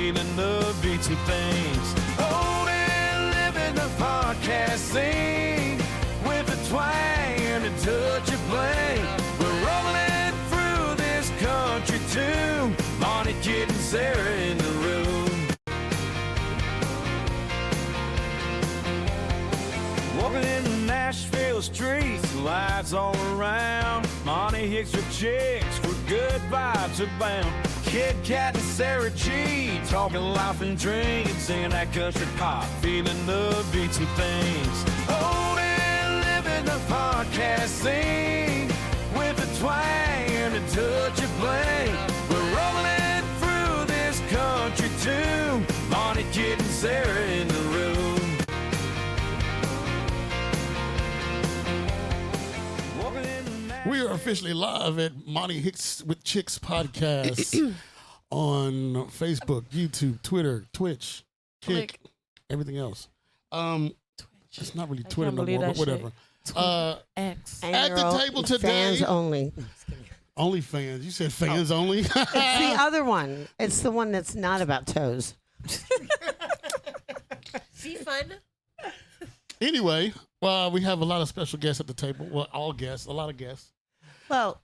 feeling the beats and things. Oh, and living the podcast scene with a twang and a touch of bling. We're rolling through this country tune. Monty, Kid, and Sarah in the room. Walking in the Nashville streets, lights all around. Monty Hicks with chicks, with good vibes abound. Kid Cat and Sarah G, talking life and drinking, singing that country pop, feeling the beats and things. Oh, and living the podcast scene with a twang and a touch of bling. We're rolling through this country tune. Monty, Kid, and Sarah in the room. We are officially live at Monty Hicks with Chicks podcast on Facebook, YouTube, Twitter, Twitch, Kick, everything else. It's not really Twitter no more, but whatever. X. At the table today, fans only. Only fans. You said fans only. It's the other one. It's the one that's not about toes. See, fun. Anyway, we have a lot of special guests at the table. Well, all guests, a lot of guests. Well,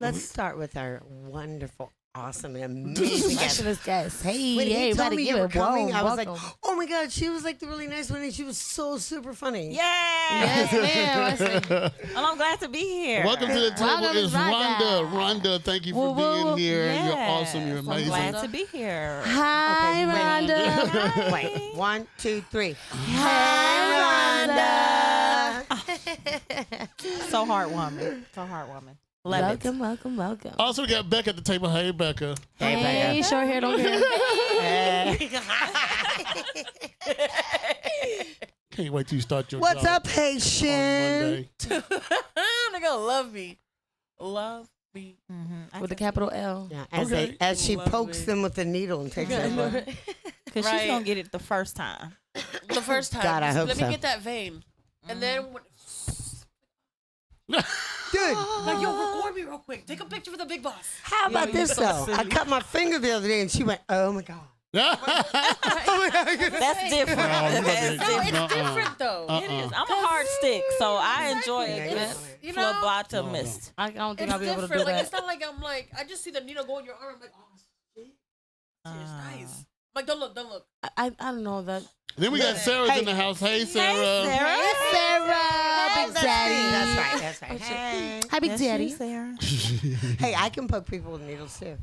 let's start with our wonderful, awesome, and amazing guest. Hey, When he told me you were coming, I was welcome. like, oh my God, she was like the really nice one, and she was so super funny. Yes, ma'am. Well, I'm glad to be here. Welcome to the table. Welcome, It's Rhonda. Rhonda, thank you for being here. Yes, You're awesome. You're amazing. I'm glad to be here. Hi, Rhonda. Wait, 1, 2, 3. Hi, Rhonda. So heartwarming. Love it. Welcome. Also, we got Becca at the table. Hey, Becca. Hey, short hair, don't care. Can't wait till you start your What's job up, Haitian? They're gonna love me. Love me. With a capital L. Yeah, as she pokes them with the needle and takes it over. Because she's gonna get it the first time. The first time. God, I hope Let so. me get that vein. And then, Dude, like, yo, record me real quick. Take a picture with the big boss. how about this, though? I cut my finger the other day, and she went, oh, my God. That's different. That's No, different. it's different, though. It is. I'm a hard stick, so I enjoy a good You know? phlebotomist. mist. I don't think It's I'll be able to do different. Like, that. it's not like I'm like, I just see the needle go in your arm. I'm like, oh, shit. It's nice. I'm like, don't look. I don't know that. Then we got Sarah's in the house. Hey, Sarah. Hey, Sarah. Big Daddy. That's right. Hey. Hi, Big Daddy. Sarah. Hey, I can poke people with needles, too.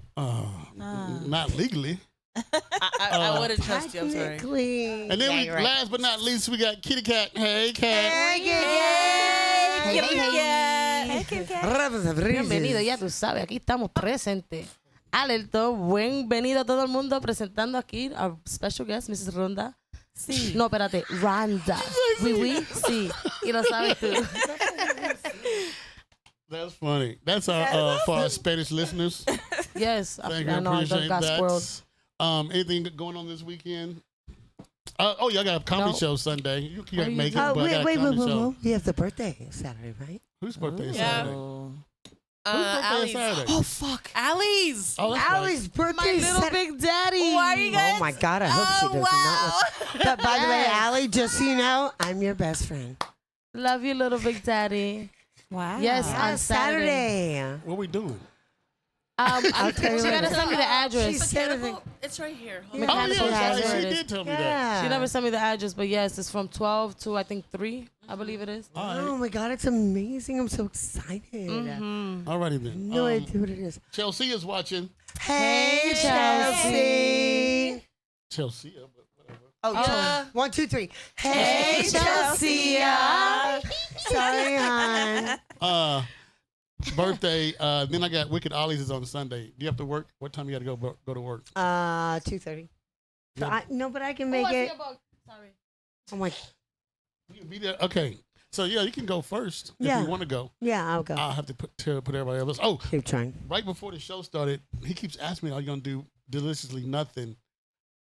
Not legally. I wouldn't trust you. I'm sorry. Technically. And then Yeah, you're last but not least, we got Kitty Cat. Hey, Cat. Hey, Hey, Kitty Cat. Bienvenido, ya tú sabes, aquí estamos presentes. Alerto, bienvenido a todo el mundo presentando aquí a special guest, Mrs. Rhonda. Sí. No, espérate, Rhonda. Oui, sí. Y lo sabes tú. That's funny. That's our for our Spanish listeners. Yes, Thank you. I know, Appreciate the God's that. world. Anything going on this weekend? Y'all got a comedy show Sunday. You can't make it, Oh, but I got a wait. comedy show. You have the birthday Saturday, right? Whose birthday is Yeah. Saturday? Whose birthday Allie's. is Saturday? Oh, fuck. Allie's. Oh, that's right. Allie's birthday is Little Saturday. Big Daddy. Why are you guys? Oh, my God. I hope she does not. But by the way, Allie, just so you know, I'm your best friend. Love you, Little Big Daddy. Wow. Yes, on Saturday. What we doing? I'll tell you She later. gotta send me the address. Mechanical. It's right here. Hold Yeah. on. Oh, Mechanical yeah, hazard. she did tell me that. Yeah. She never sent me the address, but yes, it's from 12 to I think 3, I believe it is. All Oh, right. my God. It's amazing. I'm so excited. All righty then. No idea what it is. Chelsea is watching. Hey, Chelsea. Chelsea, but whatever. Oh, Chelsea. 1, 2, 3. Hey, Chelsea. Sorry, hon. Birthday. Then I got Wicked Ollie's is on Sunday. Do you have to work? What time you got to go to work? 2:30. So no, but I can make it. Sorry. I'm like, You can be there. Okay. So yeah, you can go first if Yeah. you want to go. yeah, I'll go. I'll have to put everybody else. Oh, Keep trying. right before the show started, he keeps asking me, "Are you gonna do Deliciously Nothing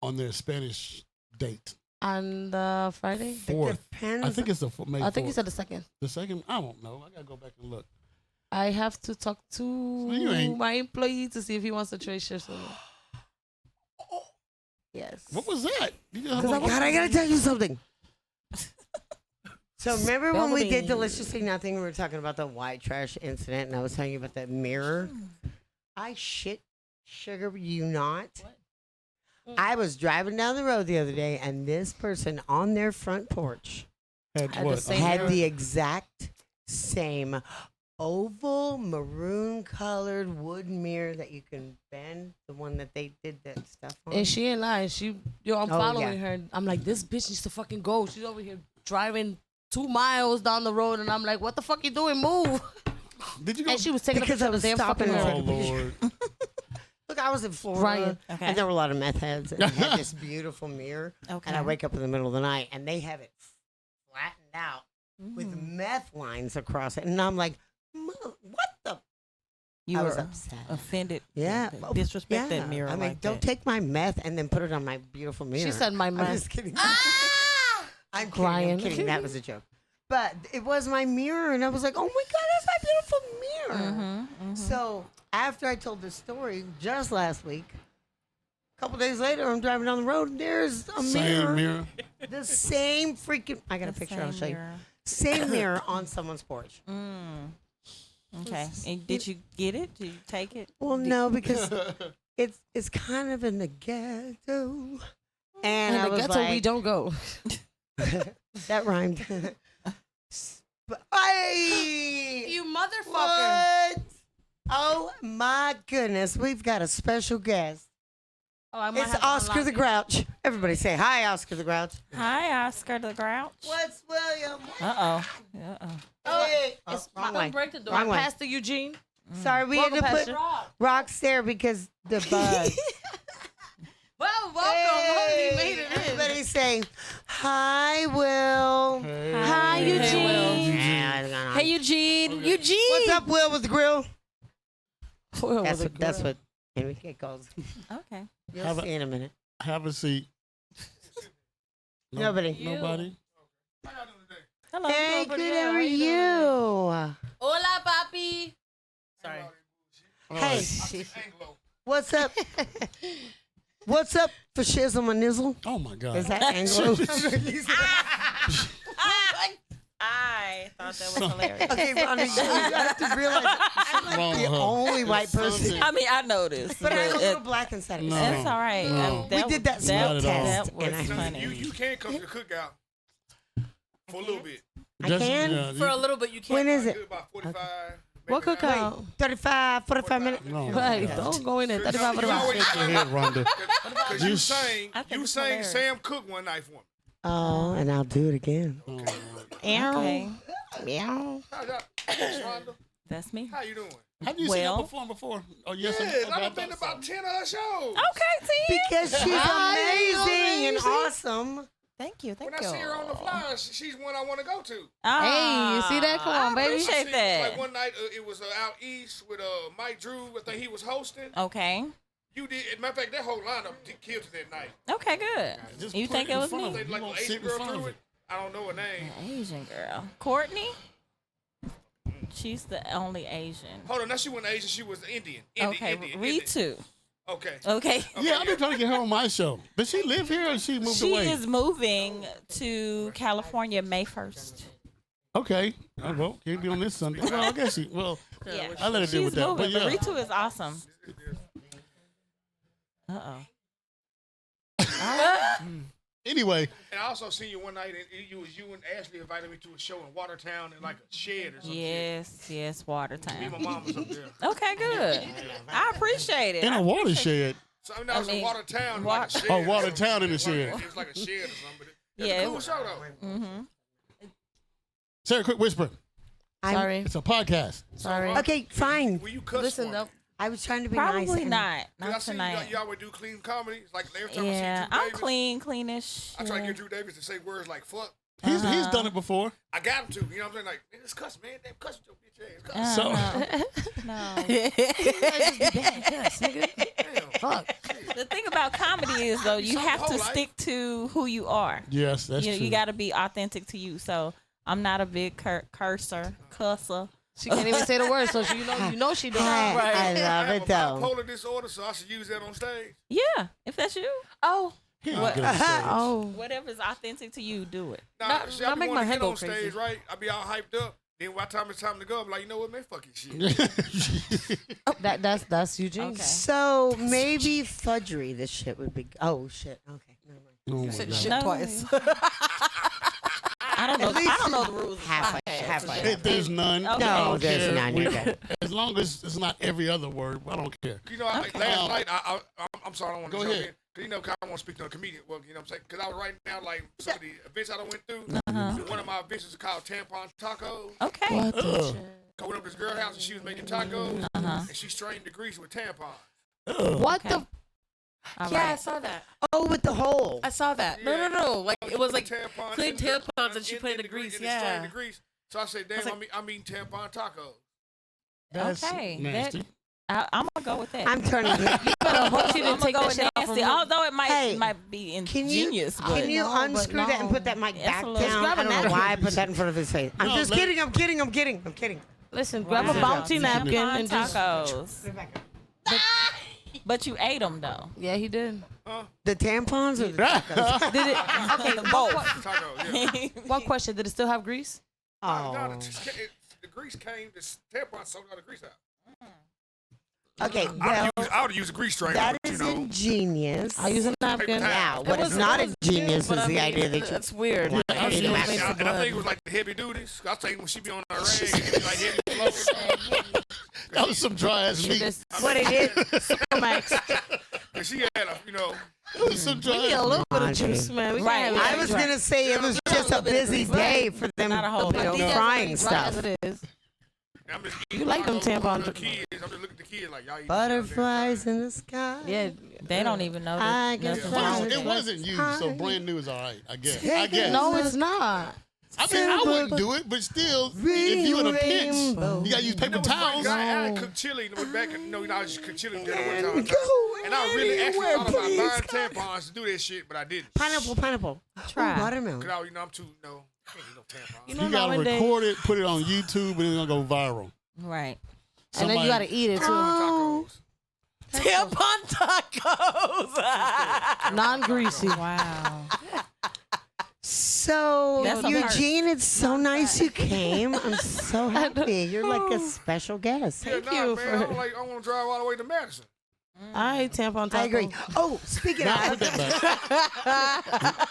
on their Spanish date?" On Friday? Fourth. Depends. I think it's the May 4th. I think you said the 2nd. The second. I don't know. I gotta go back and look. I have to talk to you ain't- my employee to see if he wants to trade shifts with me. Yes. What was that? God, I gotta tell you something. So remember Spill when the we did beans. Deliciously Nothing? We were talking about the white trash incident, and I was telling you about that mirror. I sugar you not. I was driving down the road the other day, and this person on their front porch Had Had what? the same had mirror? the exact same oval maroon colored wood mirror that you can bend, the one that they did that stuff on. And she ain't lying. I'm Oh, following yeah. her. I'm like, this bitch needs to fucking go. She's over here driving 2 miles down the road, and I'm like, what the fuck you doing? Move. Did you go? And she was taking Because a I picture of the was damn stopping fucking her. mirror. Oh Lord. Look, I was in Florida, Ryan. Okay. and there were a lot of meth heads, and they had this beautiful mirror. Okay. And I wake up in the middle of the night, and they have it flattened out with meth lines across it, and I'm like, what the? You I were was upset. offended. Yeah. Disrespect that mirror. I mean, like don't that. take my meth and then put it on my beautiful mirror. She said my I'm meth. just kidding. I'm Crying. kidding. That was a joke. But it was my mirror, and I was like, oh my God, that's my beautiful mirror. So after I told this story just last week, a couple days later, I'm driving down the road, and there's a Same mirror. The same freaking, I got a picture I'll show you. Same mirror on someone's porch. Okay. And did you get it? Did you take it? Well, no, because it's kind of in the ghetto. And I And the was ghetto, like, we don't go. that rhymed. Hey! You motherfucker. What? Oh my goodness, we've got a special guest. Oh, I might It's have to Oscar unlock the it. Grouch. Everybody say hi, Oscar the Grouch. Hi, Oscar the Grouch. What's William? Uh-oh. Hey. It's Wrong my way. break the door. Wrong way. Pastor Eugene. Sorry, we Welcome, had to Pastor. put rocks there because the buzz. Well, welcome. He made it in. Everybody say hi, Will. Hi, Eugene. Hey, Eugene. Eugene. What's up, Will, with the grill? Well, That's what Enrique calls. Okay. You'll Have a- see in a minute. Have a seat. Nobody. Nobody. Hello. Hey, Pretty good. How are you you? Hola, papi. Sorry. Hey, what's up? What's up for shizzle and nizzle? Oh my God. Is that Anglo? I thought that was hilarious. Okay, Rhonda, you have to realize I'm Wrong like with the her. only white person. I mean, I noticed. But I'm a but little black inside of me. No. that's all right. No. We did that smoke Not at all. test. That was and I- funny. You can come to the cookout for a little bit. I can? yeah, For a little bit, you can't. When is Do it? about 45. What maybe an hour. cookout? 35, 45 minutes? No. Right, don't go in there. 35 for the You rock. always- Shake your head, Rhonda. Cause you sang, I think you it's sang hilarious. Sam Cooke one night for me. Oh, and I'll do it again. Okay. Meow. How's that? Rhonda? That's me. How you doing? Have you seen her Well- perform before? Oh yes. Yes, okay, I've been to about 10 of her shows. Okay, T. Because she's amazing and awesome. Thank you. Thank When you. I see her on the flyer, she's one I want to go to. Hey, you see that? Come on, I baby. appreciate Like that. one night, it was out east with Mike Drew. I think he was hosting. Okay. You did. As a matter of fact, that whole lineup killed it that night. Okay, good. Just You put think it it in was front me? of They You like won't the sit Asian in girl front of threw it. it. I don't know her name. Asian girl. Courtney? She's the only Asian. Hold on, now she wasn't Asian. She was Indian. Okay, Ritu. Okay. Okay. Yeah, I've been trying to get her on my show. Does she live here or she moved She away? is moving to California May 1st. Okay. Well, can't be on this Sunday. Well, I guess she. Well, Yeah. I let her deal She's with that. But moving, but yeah. Ritu is awesome. Uh-oh. Anyway, And I also seen you one night, and you and Ashley invited me to a show in Watertown in like a shed or something. Yes, Me and Watertown. my mom was up there. Okay, good. I appreciate it. in I a appreciate watershed. So I was in mean, Watertown, Wa- like a shed. Oh, or Watertown in the something. shed. It was like a shed or something. But it's Yeah, a it cool was- show though. Mm-hmm. Sarah, quick whisper. Sorry. It's a podcast. Sorry. Okay, fine. Will you cuss Listen, for though. me. I was trying to be nice. Probably and- not. 'Cause I Not seen tonight. y'all would do clean comedy. It's like every time Yeah, I see Drew I'm Davis, cleanish. I try to yeah. get Drew Davis to say words like fuck. He's done it before. I got him to. You know what I'm saying? Like, man, it's cuss, man. Damn, cuss your bitch ass. Cuss. So No. Damn. fuck. The thing about comedy is though, you Some have to whole life. stick to who you are. Yes, that's true. You got to be authentic to you. So I'm not a big cusser. She can't even say the word, so she, you know she doing it. I love I it have a though. bipolar disorder, so I should use that on stage. Yeah, if that's you. Oh, He ain't What? get on stage. Oh. Whatever's authentic to you, do it. Nah, see, I make be my wanting to head get go on crazy. stage, right? I be all hyped up. Then by the time it's time to go, I'm like, you know what, man, fuck your shit. That's Eugene. Okay. So maybe fudgery. This shit would be. Oh shit. Okay. Never mind. Oh my Said God. shit No. twice. I don't know. At least I don't know the rules. Half a. There's none. Okay. I No, don't there's care. none. You're good. As long as it's not every other word, I don't care. You know, last night, I'm sorry, I don't want to Go jump ahead. in. Cause you know, I want to speak to a comedian. Well, you know what I'm saying? Because I was writing down like some of the events I done went through. One of my events is called Tampon Tacos. Okay. What the Ugh. I went up to this girl house and she was making tacos. And she strained the grease with tampons. What Okay. the? All Yeah, I right. saw that. Oh, with the hole. I saw that. Yeah. No. Like She it was put like tampons clean in the- tampons and she put in the grease. and it strained Yeah. the grease. So I said, damn, was like- I'm eating tampon tacos. That's Okay. nasty. I'm gonna go with that. I'm turning. I hope she didn't I'm take gonna go that with shit off nasty. from you. Although it Hey, might be Can you ingenious, but can you No, but unscrew that and no. put that mic It's back a down? little- I don't know Grab a why I put that in front of his face. I'm No, just let- kidding. I'm kidding. Listen, grab Wow. a bounty napkin Tampon and just. tacos. But you ate them though. Yeah, he did. The tampons or the tacos? Did it? Okay, Both. Tacos, yeah. One question: did it still have grease? No, Oh. the grease came, the tampon soaked all the grease out. Okay, well, I would use a grease strainer, that but is you know. ingenious. I use a napkin. Now, what is not ingenious is the idea that you. That's weird. Yeah, Like, I she mean, don't that's- mix And the I think it blood. was like the heavy duties. I was thinking when she be on her rag, it be like heavy flow. That was some dry ass meat. This- What it is? Max. And she had a, you know, That was some dry We need a ass little bit of Monty. juice, man. We can't Right. have I was dry. gonna say it was just a busy day for them, Not a whole you know, lot. frying Dry stuff. as it is. I'm just You like them tampons. The kids, I'm just looking at the kids like, y'all eat Butterflies in the sky. Yeah. They don't even know I that. guess nothing But wrong it with it it. wasn't you, so brand new is all right. I guess. I Take guess. it. No, it's not. I mean, I wouldn't do it, but still, if you in a pinch, Rainbow. you gotta use paper That was funny, towels. 'cause I cooked chili and went back and I just cooked chili dinner one time. Go And I really actually anywhere, thought about please, buying God. tampons to do that shit, but I didn't. Pineapple. Try. Ooh, watermelon. Cause I, you know, I'm too, no, I can't eat no tampons. You know, You gotta nowadays- record it, put it on YouTube, and it's gonna go viral. Right. And then you gotta eat it too. Tacos. Tampon tacos. Non-greasy. Wow. So, That's a Eugene, it's so nice you came. I'm so happy. You're like a special guest. Yeah, Thank nah, you man, for- I want to drive all the way to Madison. I ate tampon tacos. I agree. Oh, speaking Now of, put that back.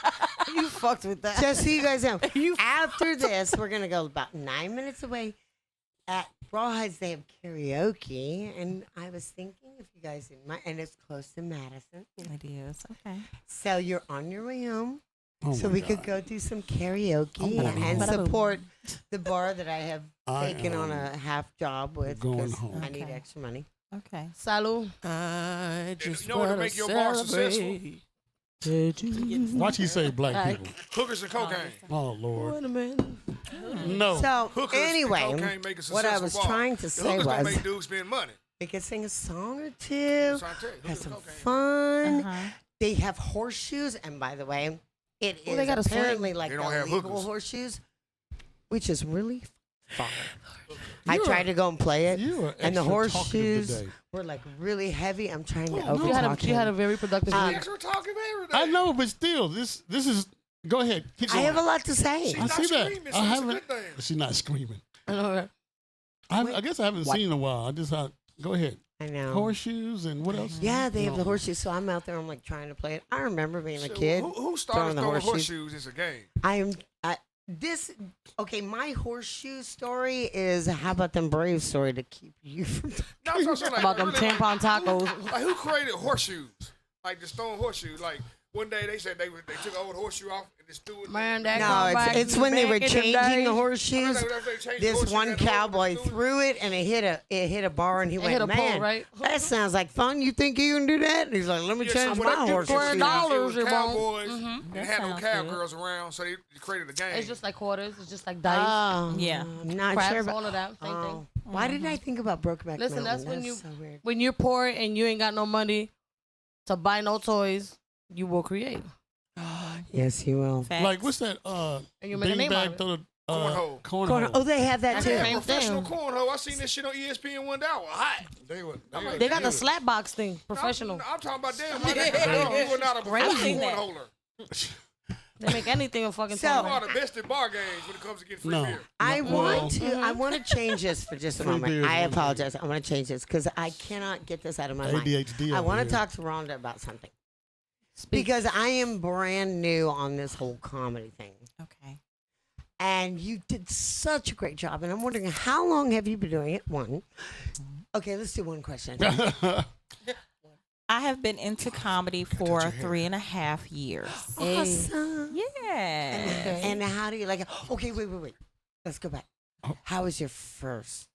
You fucked with that. just so you guys know, after this, we're going to go about 9 minutes away. At Rawhides, they have karaoke. And I was thinking if you guys didn't mind, and it's close to Madison. It is. Okay. So you're on your way home. Oh So my we God. could go do some karaoke I'm and gonna- support the bar that I have I taken on am a half job with going because home. I need Okay. extra money. Okay. Salud. I just you know what to wanna make your bar successful? celebrate. Watch you say black Like- people. Hookers and cocaine. Oh Lord. Wait a minute. No. So Hookers and anyway, cocaine make a what I successful was bar. trying to The say hookers don't was make dudes spend money. they could sing a song or two, That's what I tell you. have Hookers some and cocaine. fun. Uh-huh. They have horseshoes, and by the way, it is Well, they got a swing. apparently like They don't have illegal hookers. horseshoes, which is really fun. I You're- tried to go and play it, You are and the extra talkative horseshoes today. were like really heavy. I'm trying to Oh, no. over You had talk a him. very productive week. Extra talking every day. I know, but still, this is. Go ahead. Keep I going. have a lot to say. She's I not see that. screaming, I so it's a haven't. good thing. She's not screaming. I know, right? I guess I haven't seen in a while. I just go ahead. I know. Horseshoes and what else? Yeah, they have the No. horseshoes. So I'm out there. I'm like trying to play it. I remember being a So kid. Who started throwing the throwing horseshoes. horseshoes? It's a game. I am. This okay. My horseshoe story is how about them brave story to keep you from. No, I'm saying, like, About them really, tampon tacos. Like who created horseshoes? Like the stone horseshoes. Like one day they said they took an old horseshoe off and just threw it. Man, that No, go back it's when they back were in the changing day. the horseshoes. They changed the This horseshoe one and the cowboy horseshoe threw it and it hit a bar and he It went, hit a pole, man, right? that sounds like fun. You think you can do that? And he's like, let me Yeah, change so my what they did was horseshoe. $20. it was it won't. cowboys That and had no sounds cowgirls around, so they created a game. It's just like quarters. It's just like dice. Oh, Yeah. I'm not Craps, sure about all of that. Same oh. thing. Why didn't I think about Brokeback Listen, Mountain? that's when you- so weird. When you're poor and you ain't got no money to buy no toys, you will create. Yes, you will. Facts. Like what's that? And you make a name out Beanbag of it. throw cornhole. Oh, they have that too. Yeah, Same professional thing. cornhole. I seen this shit on ESPN one day. I was hot. They got the slap box thing, professional. I'm talking about them. You were not a professional Crazy. cornholer. They make anything a fucking So- You tournament. are the best at bar games when it comes to getting free No. beer. I Well- want to change this for just a Free moment. beer is I one apologize. I want to change this because I cannot get this out of my mind. ADHD. I over want to here. talk to Rhonda about something because I am brand new on this whole comedy thing. Okay. And you did such a great job. And I'm wondering, how long have you been doing it? One. Okay, let's do one question. I have been into comedy for 3.5 years. Awesome. Yeah. And how do you like it? Okay, wait. Let's go back. How was your first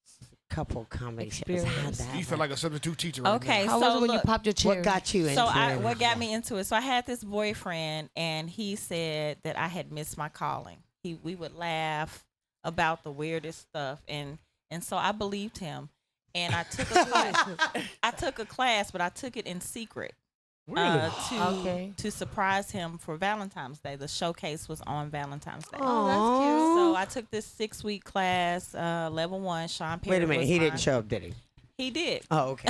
couple comedy shows? How'd that You feel work? like a substitute teacher right Okay, How so was it when you look, popped your chair? What got you into so it? what got me into it? So I had this boyfriend, and he said that I had missed my calling. We would laugh about the weirdest stuff, and so I believed him, and I took a class. I took a class, but I took it in secret. Okay. To surprise him for Valentine's Day. The showcase was on Valentine's Day. Oh, that's cute. So I took this 6-week class, level 1. Sean Perry. Wait a minute. was He my- didn't show up, did he? He did. Oh, okay.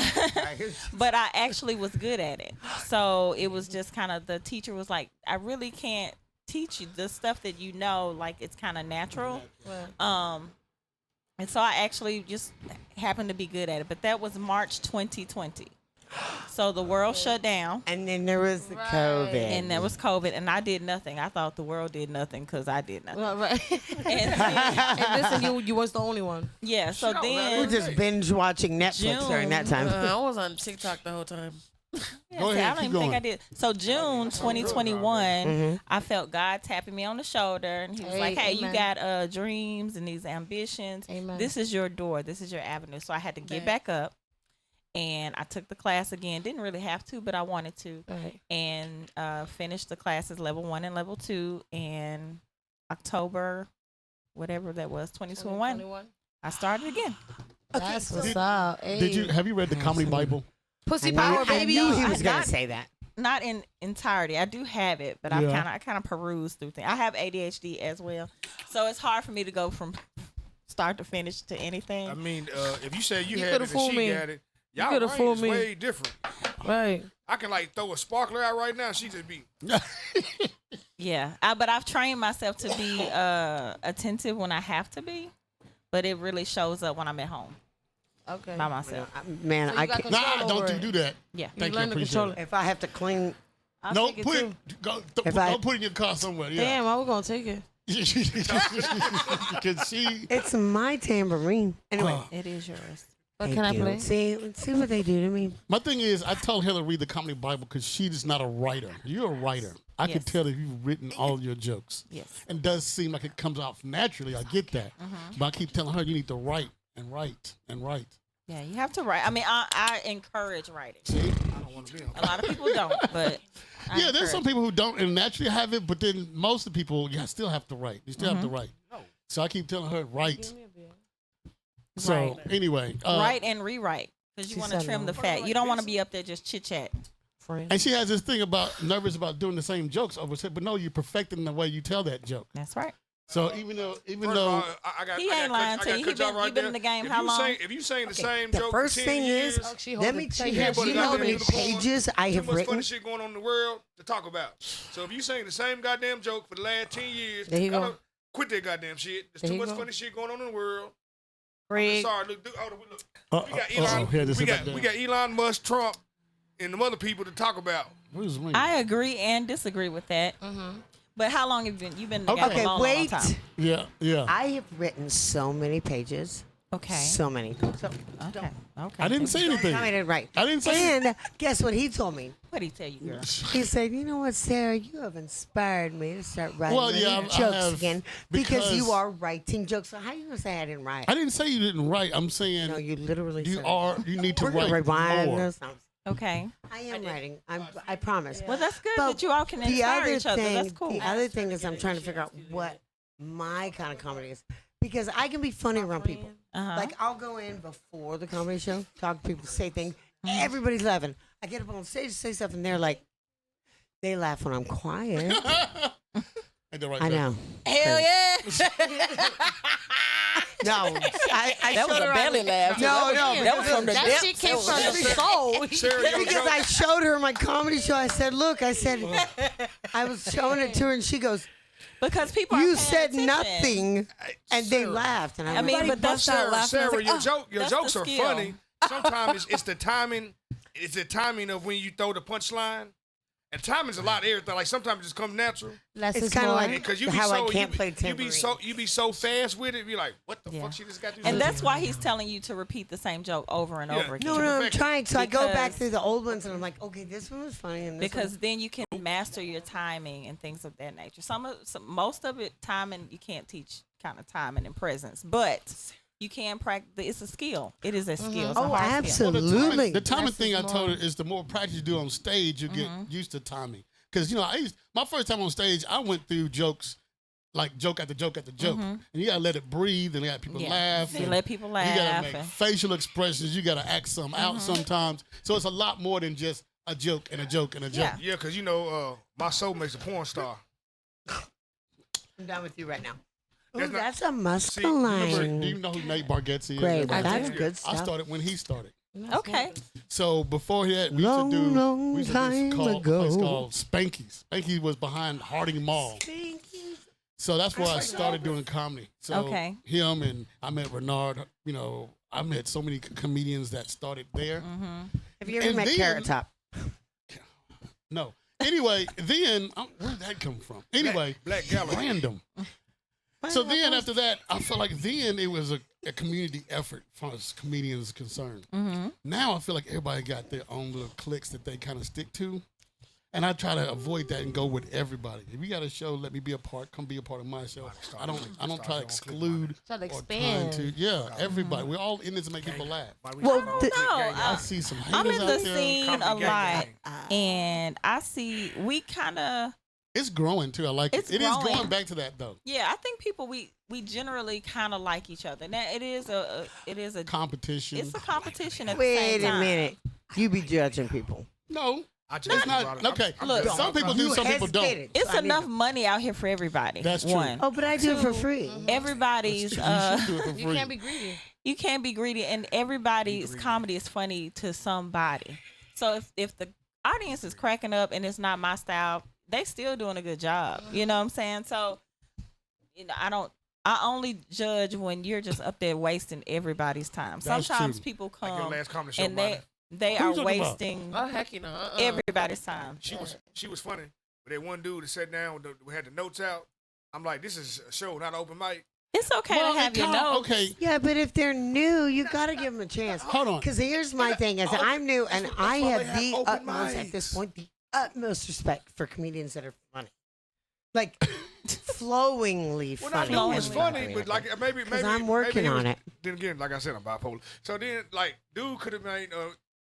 But I actually was good at it. So it was just kind of, the teacher was like, I really can't teach you the stuff that you know, like it's kind of natural. And so I actually just happened to be good at it. But that was March 2020. So the world shut down. And then there was the COVID. And there was COVID, and I did nothing. I thought the world did nothing because I did nothing. Right. And And listen, you was the only one. yeah, so Shit, I was then We're just binge watching Netflix during that time. I was on TikTok the whole time. yeah, Go see, ahead, I don't keep even think going. I did. So June 2021, Mhm. I felt God tapping me on the shoulder, and He was Hey, like, "Hey, amen. you got dreams and these ambitions. Amen. This is your door. This is your avenue." So I had to get back up, and I took the class again. Didn't really have to, but I wanted to, Right. and finished the classes level 1 and level 2 in October, whatever that was, 2021. 21. I started again. That's what's up. Did you have you read the comedy Bible? Pussy I power, knew baby? he was I going to got- say that. Not in entirety. I do have it, but Yeah. I kind of peruse through things. I have ADHD as well, so it's hard for me to go from start to finish to anything. I mean, if you say you You had it coulda and fooled she me. got it, y'all coulda range fooled is me. way different. Right. I can like throw a sparkler out right now. She just be. Yeah, but I've trained myself to be attentive when I have to be, but it really shows up when I'm at home Okay. by myself. Man, So you I got can't. control Nah, over don't you it. do that. Yeah. Thank you, learn to appreciate control it. it. If I have to clean, I'll No, take it put too. it. Go, If I- don't put it in your car somewhere. Yeah. Damn, I was gonna take it. Cause she. it's my tambourine. Anyway, It is yours. But thank can I you. play? See what they do to me. My thing is, I told her to read the comedy Bible because she is not a writer. You're a writer. I Yes. can tell that you've written all your jokes. Yes. And it does seem like it comes off naturally. I get that. But I keep telling her you need to write and write and write. Yeah, you have to write. I mean, I encourage writing. See? I don't want to be on. A lot of people don't, but I Yeah, there's some encourage. people who don't and naturally have it, but then most of the people, still have to write. You still have to write. So I keep telling her, write. So Right. anyway. write and rewrite because you She want to said trim no. the fat. You don't want to be up there just chit chat. Friend. And she has this thing about nervous about doing the same jokes over, but no, you're perfecting the way you tell that joke. That's right. So even though First of all, I got. He I ain't got lying cut- to I you. got He cut y'all been- right you been there. in the game If how you long? Say, if you saying the same The joke first for 10 thing years, is, She let hold me it tell you, tight. do you know how many unicorn, pages I too have much written? funny shit going on in the world to talk about. So if you saying the same goddamn joke for the last 10 years, There you go. quit that goddamn shit. There's There too you much go. funny shit going on in the world. I'm Craig. sorry. Look. We got uh-oh, Elon. here, this We is got, back we down. got Elon Musk, Trump, and the other people to talk about. Where's me? I agree and disagree with that. But how long have you been? You've been together Okay, a long, wait. long time. Yeah. I have written so many pages. Okay. So many. So, Okay. Okay. I didn't say anything. I made it right. I didn't say And guess what he told me? What did he tell you, girl? He said, "You know what, Sarah? You have inspired me to start writing Well, yeah, jokes I have, again because you because- are writing jokes." So how you gonna say I didn't write? I didn't say you didn't write. I'm saying No, you literally you said you need to We're gonna write rewind more. this. Okay. I am writing. I promise. Well, that's good But that you all can the inspire other each other. thing, That's cool. The other thing is I'm trying to figure out what my kind of comedy is because I can be funny around people. Uh-huh. Like I'll go in before the comedy show, talk to people, say things. Everybody's laughing. I get up on stage, say stuff, and they're like, they laugh when I'm quiet. Ain't that right? I Jay? know. Hell yeah. No, I That was showed a her belly laugh. No, That was from the That depths. shit came from the soul. Sarah, your because joke. I showed her my comedy show. I said, "Look," I said, I was showing it to her, and she goes, Because people "You are paying said attention. nothing," and they Sarah. laughed. And I mean, but that's Sarah, not laughing. Sarah, Like, your that's jokes the are skill. funny. Sometimes it's the timing. It's the timing of when you throw the punchline. And timing's a lot of everything. Like sometimes it just comes natural. Less It's is kinda more. like- Because you be How I so can't play you be so fast with it. Be like, what the Yeah. fuck? She just got this. And that's why he's telling you to repeat the same joke over and Yeah. over again. No, I'm perfection. trying. So I go back Because- through the old ones, and I'm like, okay, this one was funny, and this Because then you can master your timing and things of that nature. Most of it, timing, you can't teach kind of timing and presence, but you can practice. It's a skill. It is a skill. It's a Oh, hard skill. Well, absolutely. the timing Less thing is I told her more. is the more practice you do on stage, you get used to timing. Because my first time on stage, I went through jokes, like joke after joke after joke, and you gotta let it breathe and let people Yeah. laugh. You and let people You laugh. gotta make and- facial expressions. You gotta act some out sometimes. So it's a lot more than just a joke and a joke and a joke. Yeah. Yeah, because my soul makes a porn star. I'm done with you right now. Ooh, That's not- that's a muscle Do line. you know who Nate Bargatze is? Great, Everybody that's knows. good I stuff. started when he started. Okay. So before that, we Long, used to do long we used to time do a place ago. called Spanky's. Spanky's was behind Harding Mall. So that's where I started doing comedy. So Okay. him and I met Renard. I met so many comedians that started there. Have you ever And met then- Carrot Top? No. Anyway, then where did that come from? Anyway, Black Gallery. random. So then after that, I felt like then it was a community effort as far as comedians concerned. Now I feel like everybody got their own little cliques that they kind of stick to. And I try to avoid that and go with everybody. If you got a show, let me be a part. Come be a part of my show. I don't try to exclude Try to or trying expand. to everybody. We're all in this to make people laugh. Well, No, I see some haters I'm in out the there. scene a Comedy lot, gang. and I see we kind of. It's growing too. I like It's it. It is growing. going back to that though. Yeah, I think people we generally kind of like each other. Now it is a Competition. it's a competition at the wait same a time. minute. You be judging people. No, I just it's not. brought it- Okay, I'm Look, just- some people do, You some people don't. hesitated, It's so I need enough to- money out here for everybody. That's true. One. Oh, but I do it for Two, free. Everybody's You should do it for You free. can't be greedy. you can't be greedy, and everybody's comedy is funny to somebody. So if the audience is cracking up and it's not my style, they still doing a good job. You know what I'm saying? So I only judge when you're just up there wasting everybody's time. That's Sometimes true. people Like your come last comedy show, and Monty. they Who you are talking about? wasting Oh, heck, you know. everybody's time. She was funny. But that one dude that sat down, we had the notes out. I'm like, this is a show, not an open mic. It's okay Well, to have it your kinda- notes. Okay, Yeah, but if they're new, you got to give them a chance. hold on. Because here's my thing: is I'm new, and I why have they have the open utmost at this mics. point, the utmost respect for comedians that are funny, like flowingly Well, funny. not it was Flowingly. funny, but like maybe I'm working maybe it on was- it. Then again, like I said, I'm bipolar. So then, like, dude could have made.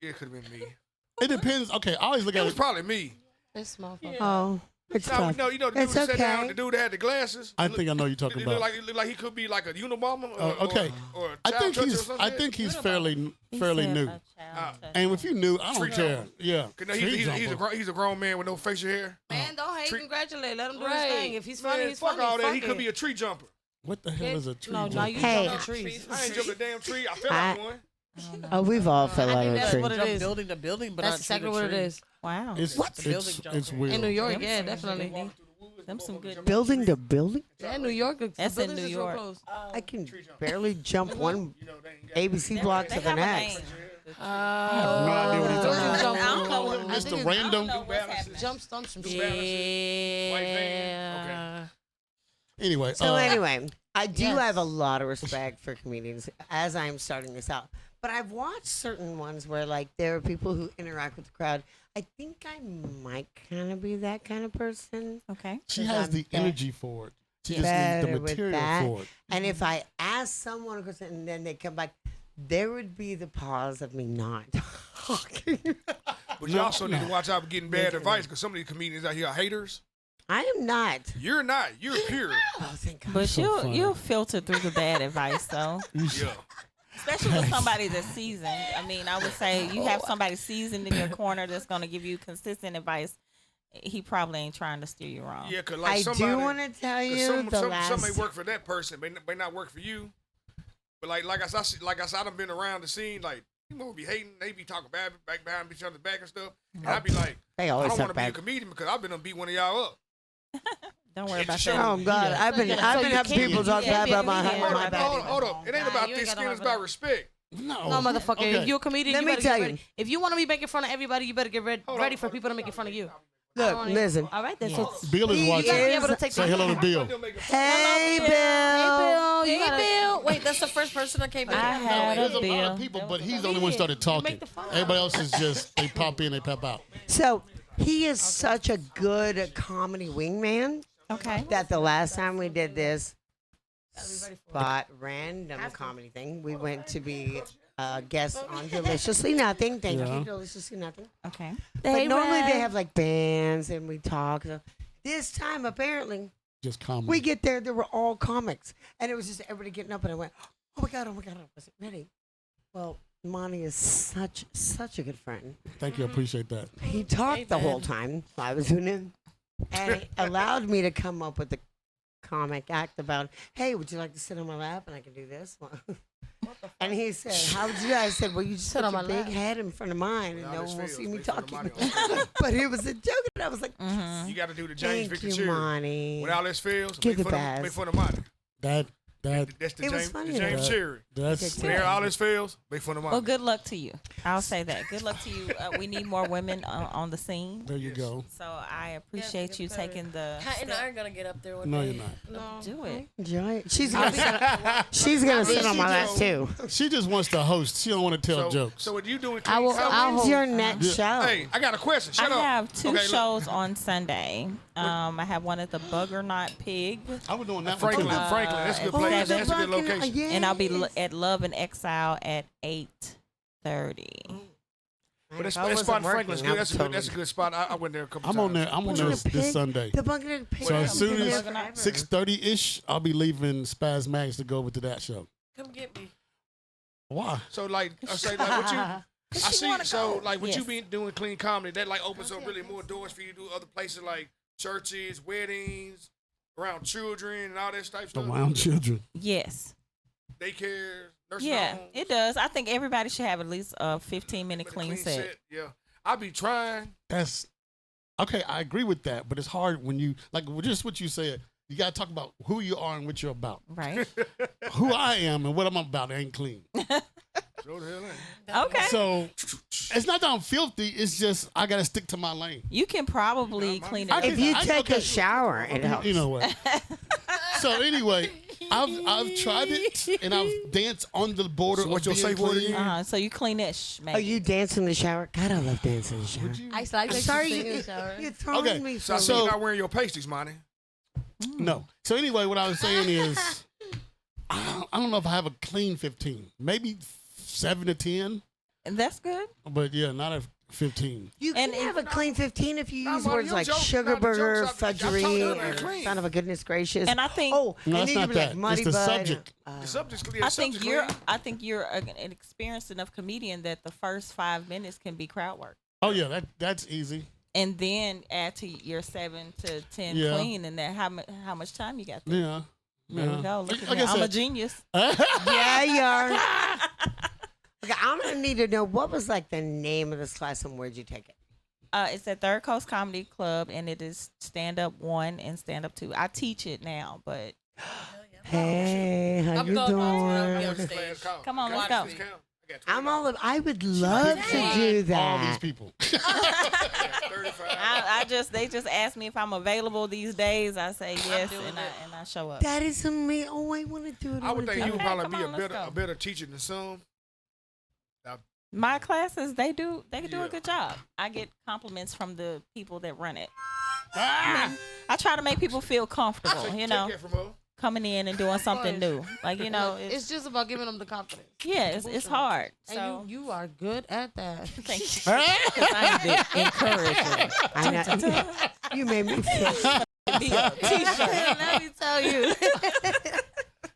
It could have been me. It depends. Okay, I always look It at was it. probably me. This motherfucker. Oh, it's No, tough. no, you know the dude It's that sat down, okay. the dude that had the glasses. I think I know you're It talking looked about. like he could be like a Unabomber. Okay. Or a I child think toucher or he's. something. I think he's fairly He fairly said new. a child touch. And if you knew, I don't Tree care. jumper. Yeah. 'Cause no, Tree jumper. he's a grown man with no facial hair. Man, don't hate, Tree- congratulate. Let him do Right. his thing. If he's funny, Man, he's fuck funny. all that. Fuck He could it. be a tree jumper. What the hell is a tree No, jumper? now you Hey. jumping trees. I ain't jumped a damn tree. I fell I- out one. Oh, we've all fell I out think of a that's tree. what it Jump is. building to building, but That's not exactly tree to what it tree. is. Wow. It's It's a building it's jumper. weird. In New York, Them yeah, some- definitely. Them some good. Building to building, Yeah, New York. the That's in buildings New is real York. close. I can barely jump one ABC block They to the have a next. name. I have no idea what he's talking I about. don't know what. I think Mr. it's- Random. I don't know what's happening. Jump stump some New shit. Balances, white van. Anyway, So anyway, I do Yes. have a lot of respect for comedians as I'm starting this out. But I've watched certain ones where like there are people who interact with the crowd. I think I might kind of be that kind of person. Okay. she has I'm the bet- energy for it. She just needs better the with material that. for it. And if I ask someone a question and then they come back, there would be the pause of me not talking. But you also need to watch out for getting bad advice because some of these comedians out here are haters. I am not. You're not. You're pure. Oh, thank God. But So funny. you'll filter through the bad advice though. Yeah. Especially with somebody that's seasoned. I mean, I would say you have somebody seasoned in your corner that's going to give you consistent advice. he probably ain't trying to steer you wrong. Yeah, cause like I somebody, do want to tell 'cause you some the last. may work for that person, may not work for you. But like I said, I've been around the scene. Like people be hating, they be talking bad back behind each other's back and stuff. And I be like, They I always don't talk want to be a bad. comedian because I've been gonna beat one of y'all up. Don't worry about Show. that. Oh God, I've been having people talk bad about my Hold up. It ain't about you thick ain't gotta skin. It's have about that. respect. No, No, motherfucker. Okay. If you're a comedian, Let you me better tell get you. ready. If you want to be making fun of everybody, you better get ready for people to make fun of you. Look, listen. All right, then. So Bill is He watching. you gotta be is- able to take Say the- hello to Bill. Hey, Bill. Bill, you Hey, gotta- Bill. Wait, that's the first person that came in. I had There's a a lot bill. of people, but he's the only one started talking. make the fun. Everybody else is just they pop in, they pop out. So he is such a good comedy wingman Okay. that the last time we did this spot random comedy thing, we went to be guests on Deliciously Nothing. Thank Yeah. you, Deliciously Nothing. Okay. But normally they have like bands and we talk. So this time, apparently, Just comedy. we get there, they were all comics. And it was just everybody getting up, and I went, oh my God, I wasn't ready. Well, Monty is such a good friend. Thank you, I appreciate that. He talked the whole time I was doing it. And he allowed me to come up with the comic act about, hey, would you like to sit on my lap and I can do this? And he said, how would you do? I said, well, you just Sit put on your my big lap. head in front of mine and All no this one will feels, see me make fun of talking. Monty on But it was a joke, and I was like, You got to do the James thank Victor you, Cherry. Monty. When all this fails, Give make the fun, of, best. make fun of Monty. That's That's the It was James, funny the James though. Cherry. that's When all this fails, make fun of Monty. Well, good luck to you. I'll say that. Good luck to you. We need more women on the scene. there you go. So I appreciate you taking the Kat and I step. are gonna get up there one No, day. you're not. Do it. Enjoy it. She's gonna sit on my lap too. She just wants to host. She don't want to tell jokes. So what you doing? I will- clean comedy? I'll When's hold- your next show? Hey, I got a question. Shut I up. have two Okay, look. shows on Sunday. I have one at the Buggernaut Pig, I was doing that Franklin, one too. Franklin. That's a good Oh, place. the That's a good location. and I'll be at Love and Exile at 8:30. But it's If I wasn't spot in working, Franklin's I good. would That's a good. That's a totally- good spot. I went there a couple I'm times. on there. I'm on Bucket there of this Pig? Sunday. The Bucket of Pig. So as I've soon been as there forever. 6:30 ish, I'll be leaving Spaz Mags to go over to that show. Come get me. Why? So like, I say like what you. I see. So like, what you Yes. been doing clean comedy? That like opens up really more doors for you to do other places like churches, weddings, around children, and all that type stuff. Around children. Yes. Daycare, nursing Yeah, homes. it does. I think everybody should have at least a 15-minute With a clean set. Yeah, I be trying. That's okay. I agree with that, but it's hard when you like just what you said. You gotta talk about who you are and what you're about. Right. Who I am and what I'm about ain't clean. Sure the hell ain't. Okay. So it's not that I'm filthy. It's just I gotta stick to my lane. You can probably clean it I up. can- If you I- take okay. a shower, it helps. You know what? So anyway, I've tried it and I've danced on the border So what's of your being safe word clean. again? So you clean it. Oh, you dance in the shower? God, I love dancing in the shower. I like I'm that sorry, you sing in you, the shower. you're throwing Okay, me So, so. you're not wearing your pasties, Monty. No. So anyway, what I was saying is, I don't know if I have a clean 15. Maybe 7 to 10, And that's good. but yeah, not a 15. You can And have a clean 15 if you No, use Marty, words your like jokes- sugar no, the burger, jokes I'm talking fudgery, about or clean. son of a goodness gracious. And I think oh, No, and it's then you not can be like that. muddy It's the bud. subject. The subject's clear. I think you're an experienced enough comedian that the first 5 minutes can be crowd work, Oh yeah, that's easy. and then add to your 7 to 10 Yeah. clean, and then how much time you got there. Yeah. There you go. Look at Like me. I I'm a said- genius. Yeah, you are. Okay, I'm gonna need to know what was like the name of this class and where'd you take it? It's at Third Coast Comedy Club, and it is stand up 1 and stand up 2. I teach it now, but Hey, how I'm you going on doing? stage. Come on, let's Watch go. me. I'm all. I would love to do All that. these people. They just asked me if I'm available these days. I say yes, and I show up. That is amazing. Oh, I want to do it. I would think you would Okay, probably come be on, let's go. a better teacher than some. My classes, they do a Yeah. good job. I get compliments from the people that run it. Ah! I try to make people feel comfortable, you know, Take that from her. coming in and doing something new. Like, you know, It's just about giving them the confidence. yeah, it's hard. And So you are good at that. thank you. 'Cause I'm the encourager. I know. You made me feel. Be a t-shirt. Let me tell you.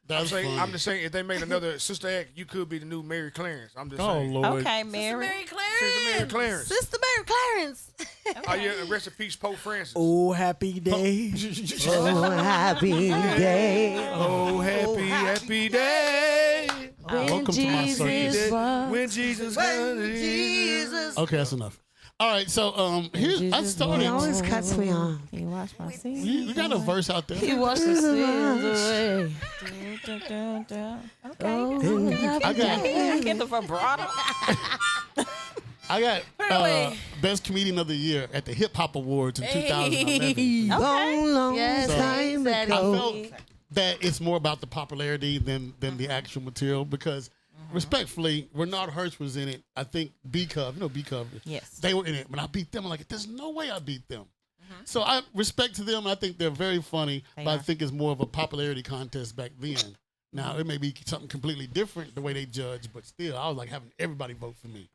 That's funny. I'm just saying, if they made another sister act, you could be the new Mary Clarence. I'm just Oh saying. Lord. Okay, Sister Mary. Mary Sister Mary Clarence. Clarence. Sister Mary Clarence. Oh yeah, rest in peace, Pope Francis. Oh, happy day. Oh, happy day. Oh, happy day. Welcome to my circus. When Jesus comes. Okay, that's enough. All right, so here's I He started. always cuts me off. Can you watch my scene? You got a verse out there. He washed the sins away. Okay. I got I get the vibrato. I got best comedian of the year at the Hip Hop Awards in 2011. Long Yes, time he I said ago. felt that it's more about the popularity than the actual material because respectfully, Renard Hurst was in it. I think B-Cub, you know B-Cub. Yes. They were in it. When I beat them, I'm like, there's no way I beat them. So I respect to them. I think they're very funny, They but I are. think it's more of a popularity contest back then. Now, it may be something completely different the way they judge, but still, I was like having everybody vote for me.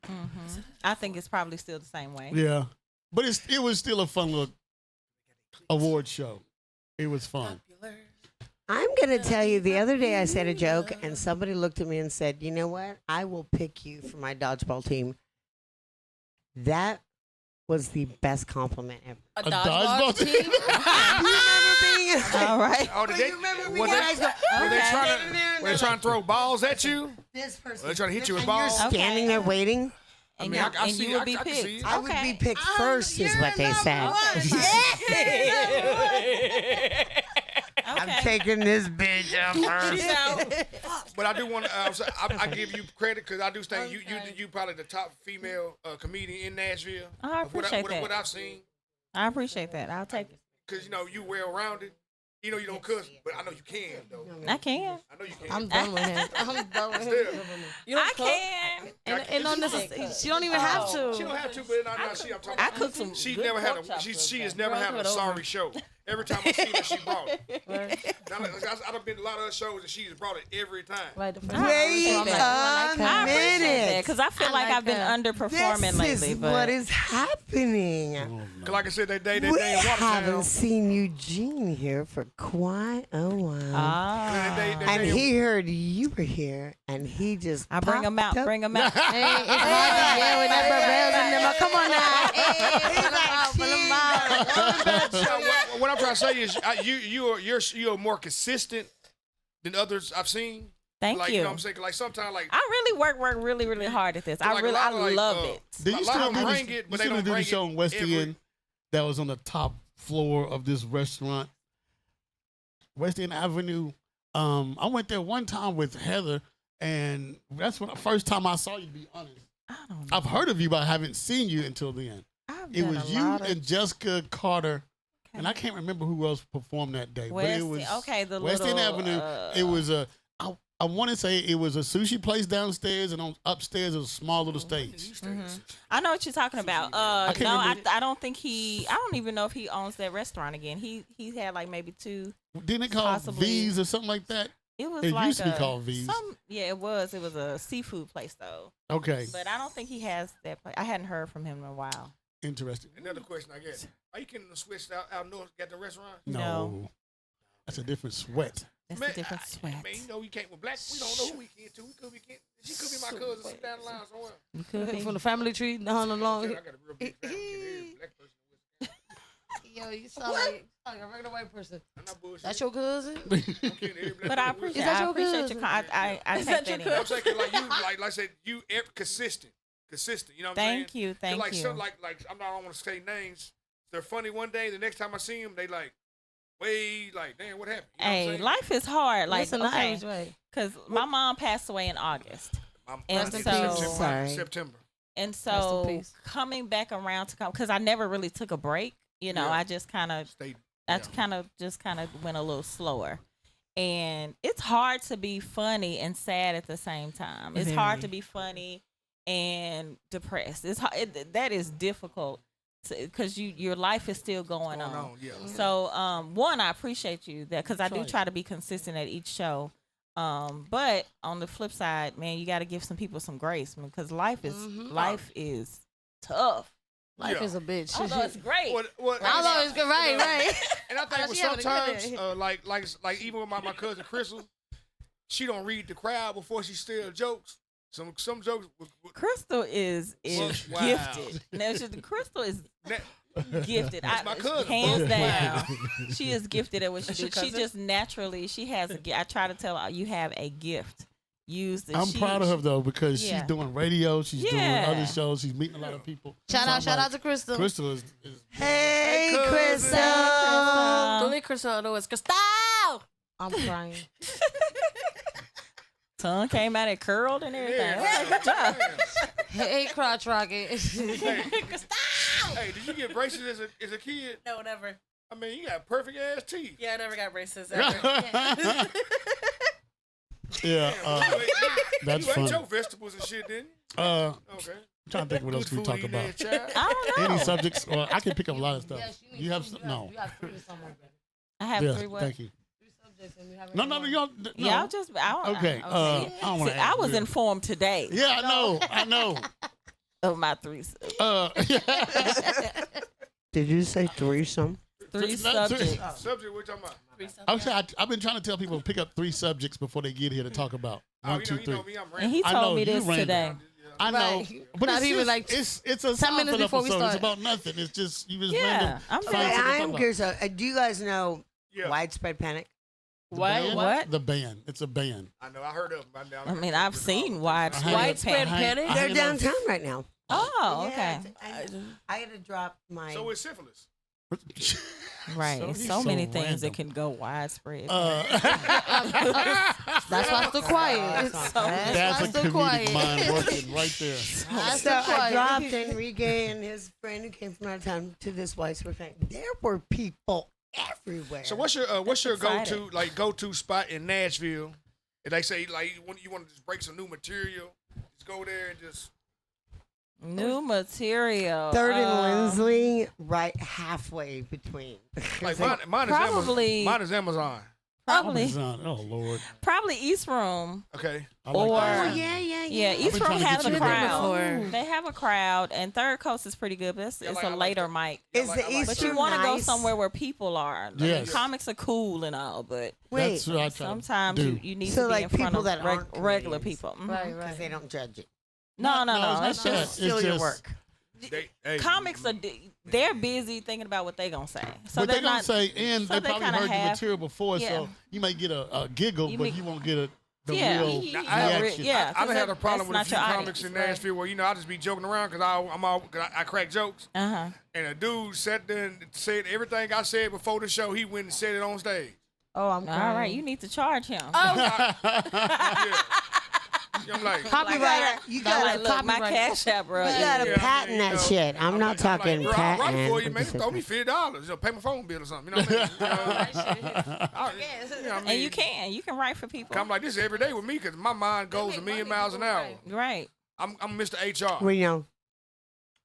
I think it's probably still the same way. Yeah. But it was still a fun little award show. It was fun. I'm going to tell you, the other day I said a joke and somebody looked at me and said, you know what? I will pick you for my dodgeball team. That was the best compliment ever. A dodgeball dodgeball team. You remember being All right. Oh, did Do they, you remember was when they, guys go, were they Okay. were they trying to throw balls at you? this person? They're trying to hit you with and balls? You're standing there waiting. And, mean, you, I and see- you would I- be I can see picked. it. I would be Okay. picked first, is what they said. I'm Okay. taking this bitch up first. But I do want to. I give you credit because I do think you probably the top female comedian in Nashville. Oh, I of what appreciate that. What I've seen, I appreciate that. I'll take it. because you well rounded. You know you don't cuss, but I know you can though. I can. I know you can. I'm done with him. I'm done with him. Still. You don't I cook? can. And on this, she don't even have to. She don't have to, but not she. I'm talking. I about. cook some. She good never had pork a. chops She the has other never day. had a Bring it over. sorry show. Every time I see her, she brought it. Now, I've been to a lot of other shows and she's brought it every time. Right, the first Wait time. a I appreciate that minute. because I feel I like like I've been that. underperforming This lately. is But what is happening. Cause like I said, that day We in Watertown. haven't seen Eugene here for quite a while. that day And in- he heard you were here, and he just I bring them out. popped up. Bring them out. Hey, it's Monty, yeah, with that barbells in them. Come on now. Hey, pull them out. So what I'm trying to say is, you're more consistent than others I've seen. Thank Like you. know what I'm saying? Like sometimes like I really work really, really hard at this. I Like a really, lot I of, like, love uh, it. Did A you lot still of them do bring this, it, but you they still don't do the bring show it in West every- End that was on the top floor of this restaurant, West End Avenue. I went there one time with Heather, and that's when the first time I saw you. To be honest, I don't know. I've heard of you, but I haven't seen you until then. I've It done was a you lot of- and Jessica Carter, and I can't remember who else performed that day. West, but it was okay, the West End little, Avenue. It was a. I want to say it was a sushi place downstairs, and on upstairs was a small little stage. I know what you're talking about. can't No, remember I don't think he. I don't even know if he owns that restaurant again. He had like maybe two. Didn't it call Possibly. V's or something like that? It was It like used to be a- called V's. Yeah, it was. It was a seafood place though. Okay, But I don't think he has that place. I hadn't heard from him in a while. interesting. Another question I get: are you kidding? Switched out north, got the restaurant? No. That's a different sweat. That's Man, a different sweat. Man, you know we can't with black. We don't know who we can to. We could be kid. She could be my cousin. Sit down the line somewhere. You could be. From the family tree down I along. got a real big family. Every black person. Yo, you sound like a regular white person. I'm not bullshit. That's your cousin? I'm kidding. Every black But I person. appreciate. that I your appreciate cousin? your. I Is take that that your in. I'm saying 'cause like you, like I said, you consistent. You know what I'm saying? Thank you. 'Cause Thank like, you. Some, like I don't want to say names. They're funny one day. The next time I see them, they like, like, damn, what happened? You know what I'm Hey, saying? life is hard. Like, Listen, the okay, Irish way. because my mom passed away in August, and Rest in so peace. Sorry. September. and Rest so in peace. coming back around to come because I never really took a break. You know, Yeah. I just kind of Stay. that's kind of went a little slower. And it's hard to be funny and sad at the same time. It's hard to be funny and depressed. It's hard, that is difficult because your life is still going on. Yeah. So one, I appreciate you that because I do Right. try to be consistent at each show. But on the flip side, man, you got to give some people some grace because life is tough. Life Yeah. is a bitch. Although it's great. Although it's good, right. And I think Oh, with she having a good sometimes, like even with my cousin Crystal, she don't read the crowd before she still jokes. Some jokes. Crystal is Wow. gifted. Now, Crystal is That, gifted. my cousin. Hands Wow. down. She is gifted at what she Your does. She cousin? just naturally, she has a gift. I try to tell her, you have a gift. Use the I'm proud of her though because she's Yeah. doing radio, she's doing Yeah. other shows, she's meeting a lot of people. Shout So I'm out like, to Crystal. Crystal is Hey, cousin. Crystal. Don't let Crystal know it's Crystal. I'm crying. tongue came out, it curled and everything. Yeah. Good job. Hey, crotch rocket. Hey, did you get braces as a kid? No, never. I mean, you got perfect ass teeth. Yeah, I never got braces ever. yeah, that's You ate funny. your vegetables and shit, didn't you? I'm Okay. trying to think what else we talk about. I don't know. Any subjects? Or I can pick up a lot of stuff. You have no. You have 3 somewhere, baby. I have Yeah, 3 what? thank you. 3 subjects and we have No, you don't. No. Yeah, I'll just. Okay, I don't want See, to. I was informed today Yeah, I know. of my 3 Did you say threesome? 3 Not three. subjects. Subject, what you talking about? I've been trying to tell people to pick up 3 subjects before they get here to talk about. Oh, One, you two, know, you three. know me, I'm And random. he I told know, me you this random. today. I know, Right. but Not it's even just, like it's a 10 minutes Seinfeld before we episode. It's start. about nothing. It's just you just Yeah, random. I'm find Okay, something to talk I'm about. curious. Do you guys know Yeah. Widespread Panic? The What? band? What? The band. It's a band. I know, I heard of them. I mean, I've seen widespread Widespread panic. panic? They're downtown right now. Oh, okay. Yeah, I had to drop my. So is syphilis. Right. So It's he's so so many things random. that can go widespread. That's why it's too quiet. That's why a it's so comedic quiet. mind working right there. That's So too I quiet. dropped Enrique and his friend who came from out of town to this Widespread Panic. There were people everywhere. So what's your exciting. go-to spot in Nashville? If they say like you want to just break some new material, just go there and just. New material. 3rd and Lindsley, right halfway between. Like mine is Probably- Amazon. Mine is Amazon. Probably, Amazon. Oh Lord. probably East Room. Okay. I like Or- that. Oh yeah. Yeah, East been Room trying to has get a you to go crowd. before. They have a crowd, and Third Coast is pretty good, but it's like- a I like later the- mic. Is like- the I like East But that. you Room want to go nice? somewhere where people are. I mean, Yes. comics are cool and all, but That's what I try to sometimes do. you need So, to be like, in front people of that aren't regular comedians. people. Mhm. Right, Because they right. don't judge it. No, it's it's not just that. Steal It's your just- work. Hey, comics are they're busy thinking about what they gonna say. So But they're they don't not say, and so they they probably kinda heard the have- material before, yeah. so you may get a giggle, You but may- you won't get the yeah. real I- reaction. yeah. I done had a 'cause problem with a that's few not your comics in audience, right? Nashville where I just be joking around because I crack jokes, Uh-huh. and a dude sat there and said everything I said before the show. He went and said it on stage. Oh, I'm crying. All right, you need to charge him. Yeah. I'm like, Copyright. You I'm got like, to look, my copyright. cash app, bro. You gotta Yeah, patent you that know, shit. I'm not talking bro, I'll write patent. for you, man. I'm just Throw me saying. $50. Pay my phone bill or something. You know what I mean? You know what I mean? And you can write for people. I'm like, this is every day with me because my mind goes a million miles an hour. Right. I'm Mr. HR. We know.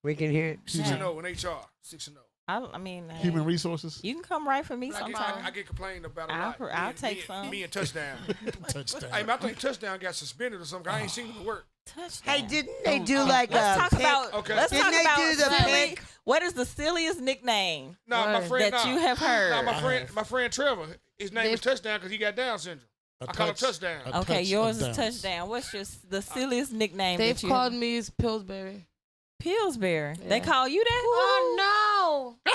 We can hear it. 6 and 0 in HR. 6 and 0. I mean, Human resources. you can come write for me I sometime. get complained about a I'll lot. I'll Me- take me- some. Me and Touchdown. Touchdown. Hey, man, I think Touchdown got suspended or something. I ain't seen him at work. Touchdown. Hey, didn't they do like Let's a talk pick? about. Okay. Let's Didn't talk they about do the silly- pick? What is the silliest nickname Nah, my friend. that you have heard? Nah, my friend Trevor. His name is Touchdown because he got Down syndrome. I call him Touchdown. a Okay, touch yours of is downs. touchdown. What's the silliest nickname They've that you called me Pillsbury. Pillsbury? Yeah. They call you that? Oh no!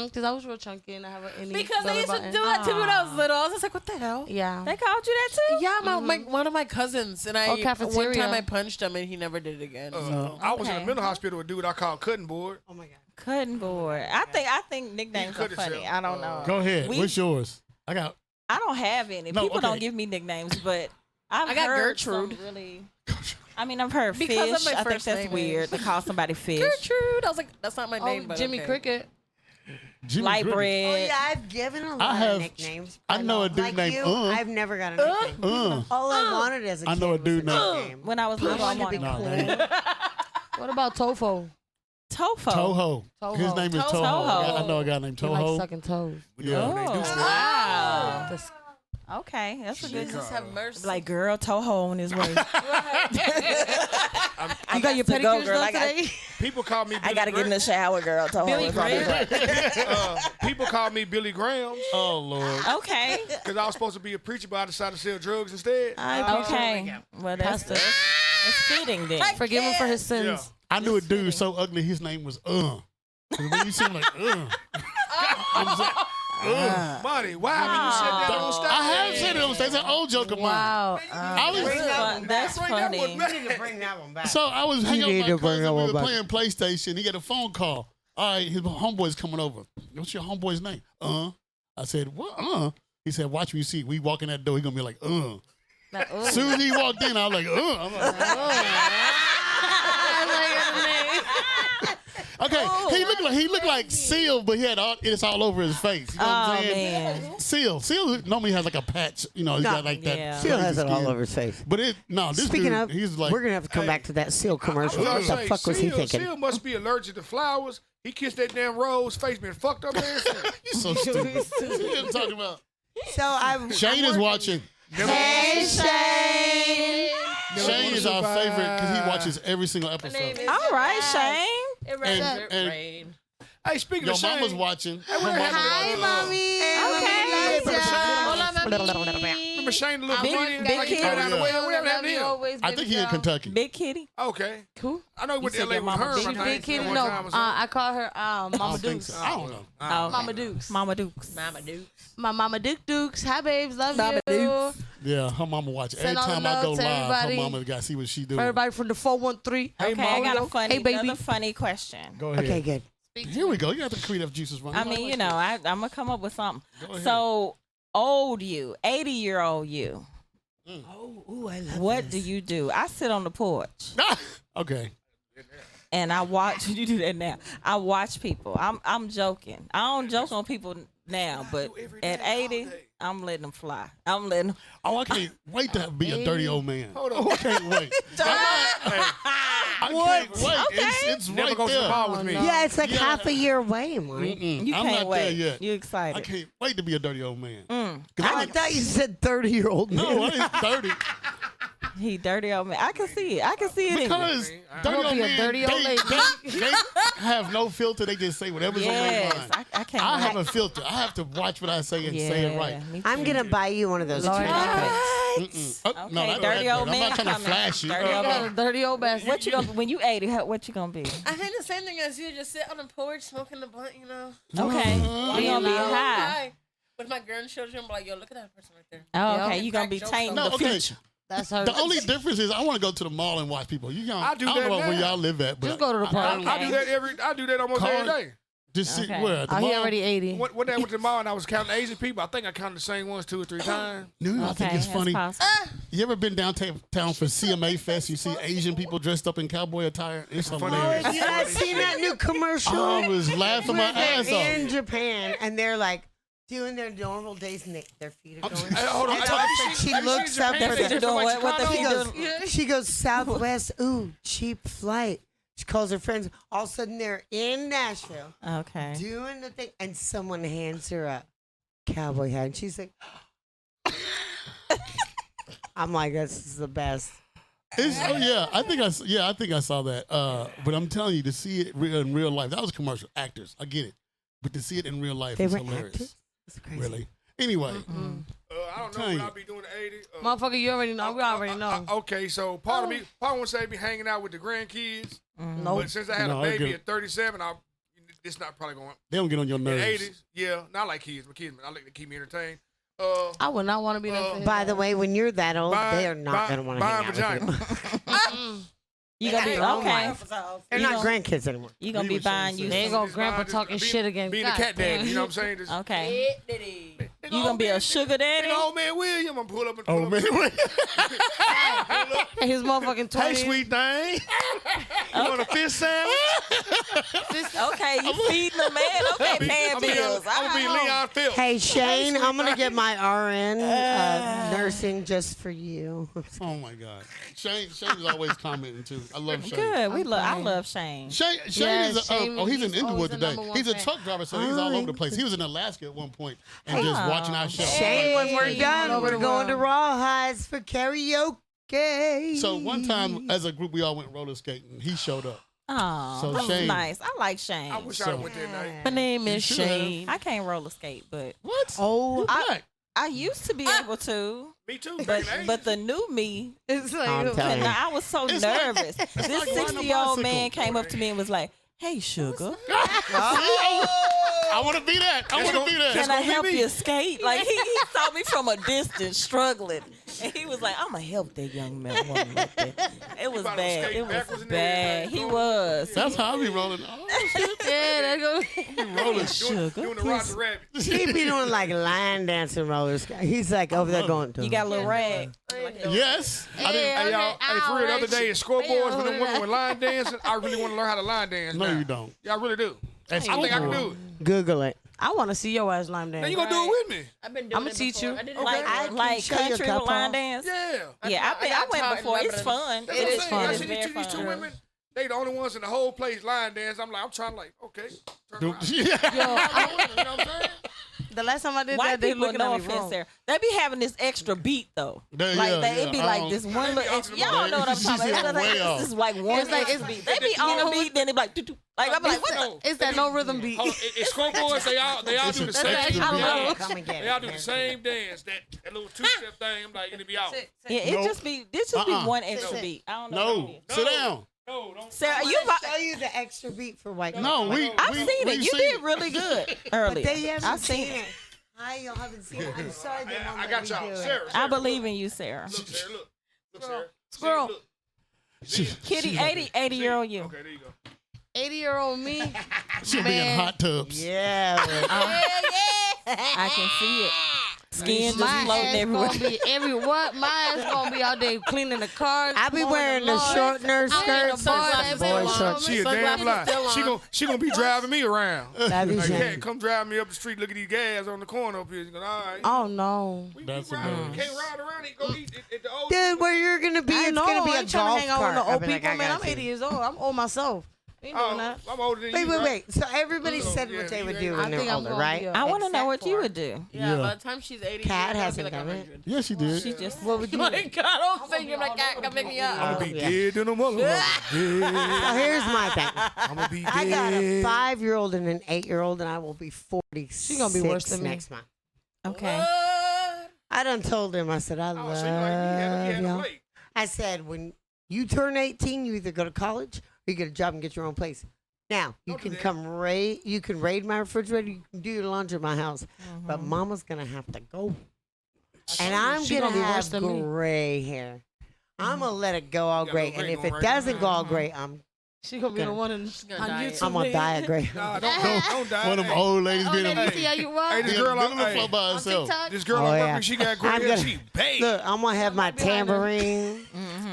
Because I was real chunky and I have an Because they used to do that to me when I was little. I was just like, what the hell? Yeah. They called you that too? Yeah, one of my cousins, and Oh, one cafeteria. time I punched him, and he never did it again. I was in a Okay. mental hospital with a dude I called Cutting Board. Oh my God. Cutting board. I think nicknames He are cut funny. himself. I don't know. Go ahead. We- What's yours? I got. I don't have any. No, People okay. don't give me nicknames, but I've I got heard Gertrude. some really. I mean, I've heard Because of fish. my I think first that's name weird is- to call somebody fish. Gertrude. I was like, that's not my Oh, name, but Jimmy okay. Cricket. Jimmy Light Cricket. bread. Oh yeah, I've given a lot have- of nicknames. I know a dude like named you, I've never got a nickname. All I wanted as a I kid know a was dude named- nickname. When I was I little, I wanted to be wanted No, cool. that What about Tofo? Tofo. Toho. Toho. His name is Toho. Toho. I know a guy named He likes Toho. sucking toes. Yeah. Wow. This- Okay, that's a good. Jesus have mercy. Like girl, Toho on his way. You got your to go, pedicures girl. done I got- today? People call me Billy I gotta get in the Graham. shower, girl. Toho Billy is on his way. People call me Billy Graham Oh Lord. Okay. because I was supposed to be a preacher, but I decided to sell drugs instead. Okay. Well, that's it's fitting then. Forgive him for his sins. Yeah. I knew a dude so ugly. His name was 'Cause when you see him like, I'm saying, Monty, why haven't you said that on stage? I have said it on stage. It's an old joke of mine. Wow. I was, That's funny. You need to bring that one back. so I was hanging out need with to my bring cousin. that We one were back. playing PlayStation. He got a phone call. All right, his homeboy's coming over. What's your homeboy's name? I said, what? He said, watch me see. We walk in that door. He gonna be like, Like, oh. As soon as he walked in, I was like, I'm like, okay. He looked like Seal, but he had it's all over his face. You know what I'm saying? Man. Seal normally has like a patch. You know, he's got like that. Yeah. Seal has it all skin. over his face. But this Speaking dude, of, he's like, we're gonna have to come back to that Seal commercial. I What was the gonna fuck say, was he thinking? Seal must be allergic to flowers. He kissed that damn rose, face been fucked up there. you're so stupid. What are you talking about? So I'm. Shane is watching. Hey Shane. Shane is our favorite because he watches every single episode. All right, Shane. It rained. And- It and- rained. Hey, speaking Your of Shane, mama's watching. Hi, mommy. remember Shane, the little Big- comedian? big Like he kid. got out of the Yeah. way. We haven't had him. I think he in Kentucky. Big Kitty. Okay. Cool. I know he went to said LA your with mama her. big- I Big think, Kitty, one no. time or something. I call her I Mama don't think Dukes. so. I don't know. Oh, Mama Dukes. Mama Dukes. Mama Dukes. My Mama Dukes. Hi, babes. Love Mama you. Dukes. Yeah, her mama watch. Every Send all the time I go love to live, everybody. her mama got to see what she doing. Everybody from the 413. Okay, I got a Mama. funny, Hey, baby. another funny question. Go ahead. Okay, good. Here we go. You got the creative juices running. I mean, you know, I'm gonna come up with something. Go ahead. So, old you, 80-year-old you, Oh, I love what do you do? I sit on the porch Okay. and I watch. You do that now. I watch people. I'm joking. I don't joke on people now, but at 80, I'm letting them fly. I'm letting them. Oh, I can't wait to be a dirty old man. Hold on. I can't wait. I can't wait. It's Never right go to the there. bar with me. Yeah, it's like Yeah. half a year away, man. You I'm can't not wait. there yet. You I excited? can't wait to be a dirty old man. 'Cause I thought you said 30-year-old man. No, I ain't 30. He dirty old man. I can see it. I can see it in you. Because dirty gonna old be a men, dirty old lady. they have no filter. They just say whatever's on their Yes, mind. I can't. I wait. have a filter. I have to watch what I say and say it right. me I'm too. gonna buy you one of those. Lord What? Oh, Okay, no, not dirty that old dirty. man I'm not trying to coming. flash you. Dirty old Got a man. dirty old bastard. What you gonna when you 80? What you gonna be? I think the same thing as you. Just sit on the porch, smoking the blunt, you know. Okay, you gonna be high. Hi. With my grandchildren, I'm like, yo, look at that person right there. Oh, okay, Yeah. you gonna be tainting No, the okay. future. That's her. The only difference is I want to go to the mall and watch people. You I do don't that know where now. y'all live at, but Just go to the park. I do that I do that almost every Car- day. just sit Okay. where at the Oh, he mall. already 80. One day I went to the mall and I was counting Asian people. I think I counted the same ones 2 or 3 times. No, I think it's that's funny. possible. You ever been downtown for CMA Fest? You see Asian people dressed up in cowboy attire. It's hilarious. You guys seen that new commercial? I was laughing my Where they're ass in off. Japan and they're like doing their normal days and their feet are going. Hey, hold on. And all of a sudden she Have you looks seen up Japan for Their Fest? feet the. are doing what the Chicano? feet She doing? goes, she goes Southwest. Ooh, cheap flight. She calls her friends. All of a sudden they're in Nashville Okay. doing the thing, and someone hands her a cowboy hat, and she's like, "I'm like, this is the best." Oh yeah, I think I saw that. But I'm telling you, to see it in real life, that was commercial actors. I get it, but to see it in real life They is were hilarious. actors. It's crazy. Really. Anyway, I don't know Tell what you. I'll be doing at 80. Motherfucker, you already know. We already know. Okay, so part of me wants to say be hanging out with the grandkids. Nope. But since I had No, a I baby get it. at 37, it's not probably going they don't get on your in nerves. 80s. Yeah, not like kids, but kids. I like to keep me entertained. I would not want to be that. By the way, when you're that old, they're not going to want to hang out with you. You gonna be They got okay. They're You not gonna- grandkids anymore. You gonna be buying you. They ain't some- gonna grandpa talking shit again. Being a God cat damn. daddy, you know what I'm saying? Just, Okay. Big You gonna be a sugar daddy? Big old man William, I'm pull up and Oh man, And his motherfucking 20s. hey sweet thing, you want a fish sandwich? Okay, you feeding the man. Okay, paying bills. I'm gonna be Leon Phillips. Hey, Shane, I'm going to get my RN nursing just for you. Oh my God, Shane is always commenting too. I love Shane. Good. I love Shane. Shane Yeah, is Shane, he's in he's Inglewood always the today. number one He's a fan. truck driver, so he's all over the place. He was in Alaska at one point and just watching our show. Shane, when we're Hey, done, all over we're the going to world. Rawhides for karaoke. So one time, as a group, we all went roller skating. He showed up. Oh, So that's Shane- nice. I like Shane. I wish I went that night. My name is You should have. Shane. I can't roller skate, but What? Oh, Back. I used to be able to. Me too. But the new me, It's like, I'm telling you. I was so It's nervous. like This riding a 60-year-old bicycle. man came up to me and was like, Hey, sugar. I want to be that. I want to be that. Can I help you skate? Like he saw me from a distance struggling, and he was like, "I'm gonna help that young man woman like that." It was about to bad. skate It backwards was in there, bad. He like, was. That's how I be rolling. Oh, shit. Yeah, that goes. Rolling. Sugar. Doing the Roger Rabbit. He be doing like line dancing rollers. He's like over there going. You got a little rag. Yes. I didn't. Hey, y'all. Hey, for real, the other day, in scoreboards when the women were line dancing, I really want to learn how to line dance. No, now. you don't. Yeah, I really do. That's I think I can cool. do it. Google it. I want to see your ass line dance. Then you gonna do it with me? I've been doing I'ma it teach before. you. I did it Okay. like- I can Like show you a country with couple. line dance. Yeah. Yeah, I got went taught before. in It's Lebanon. fun. That's It what is I'm saying. fun. I It's see very these two fun. women. They the only ones in the whole place line dance. I'm like, I'm trying to like, okay. Turn around. Yeah. You know what I'm saying? The last time I did White that, they people, looking no at me offense wrong. there. They be having this extra beat though. They- Like yeah, it'd be yeah, I like don't- this one They be little off extra. the Y'all don't know what I'm She talking said about. way It's off. just like one It's like- extra beat. They be on beat, then they be like, doo-doo. Like I'm like, what the? It's that no rhythm beat. Hold on, it's scoreboards. They all do the That's same. extra I beat. love- Come and get They all it. do the same dance. That little two-step thing. I'm like, it'll be out. Yeah, it Nope. just be. This just be Uh-uh. one extra beat. I don't know. What No. it is. Sit down. No, don't. Sarah, I'm you. gonna show you the extra beat for white. No, I've seen it. You did really good earlier. But they haven't I've seen seen it. it. Hi, y'all haven't seen it. I'm sorry they won't I let got me y'all. do Sarah, I Sarah, believe in you, Sarah. Look, Sarah, look. Look, Sarah. Squirrel. See, look. Kitty, 80-year-old you. Okay, there you go. 80-year-old me. She'll be in Man. hot tubs. it. Yeah. I can see it. Skin just My floating ass everywhere. gonna be what? My ass gonna be out there cleaning the cars. I be mowing wearing the lawn. short nurse I'm in a skirts bar and that boy big shorts. She a damn lie. She gonna be driving me around. That'd be Like, hey, shame. come drive me up the street. Look at these guys on the corner up here. She goes, all right. Oh no. We That's ride. amazing. You can't ride around and go eat at the old. Dude, where you're gonna be, I it's know. gonna be I a ain't trying golf to hang out cart. with the I'll old be like, people, I man. got I'm you. 80 years old. I'm old myself. Ain't doing Oh, that. I'm older than you. Wait. right? So everybody So, said yeah, what they you would ain't- do I when they're think I'm older, gonna right? be I want to know Except what you for- would do. Yeah, Yeah. by the time she's 80, Cat she's hasn't gonna done be it. like 100. Yeah, she did. She just. What would you? My God, don't say you're like that. Gonna make me up. I'm gonna be yeah. dead in a mother. So here's my thing. I'm gonna be dead. I got a 5-year-old and an 8-year-old, and I will be 46 She gonna be worse than me. next month. Okay. I done told him. I said I Oh, love so you had to y'all. wait. I said when you turn 18, you either go to college or you get a job and get your own place. Now you Don't do can that. come raid. You can raid my refrigerator. You can do your laundry at my house, but Mama's gonna have to go, and I'm She gonna gonna be worse have than me. gray hair. I'm gonna let it go all You got gray, no and gray if going it right doesn't go all now. gray, I'm She gonna be the Okay. one on gonna die. YouTube. I'm gonna die a gray. Nah, don't die. One of them Hey, old ladies Oh, being let a me see how you Hey, walk. this girl, on the hey, floor by On herself. TikTok. this girl Oh, on yeah. Mercury, she got gray I'm hair. gonna- She bad. Look, I'm gonna have my behind her. tambourine,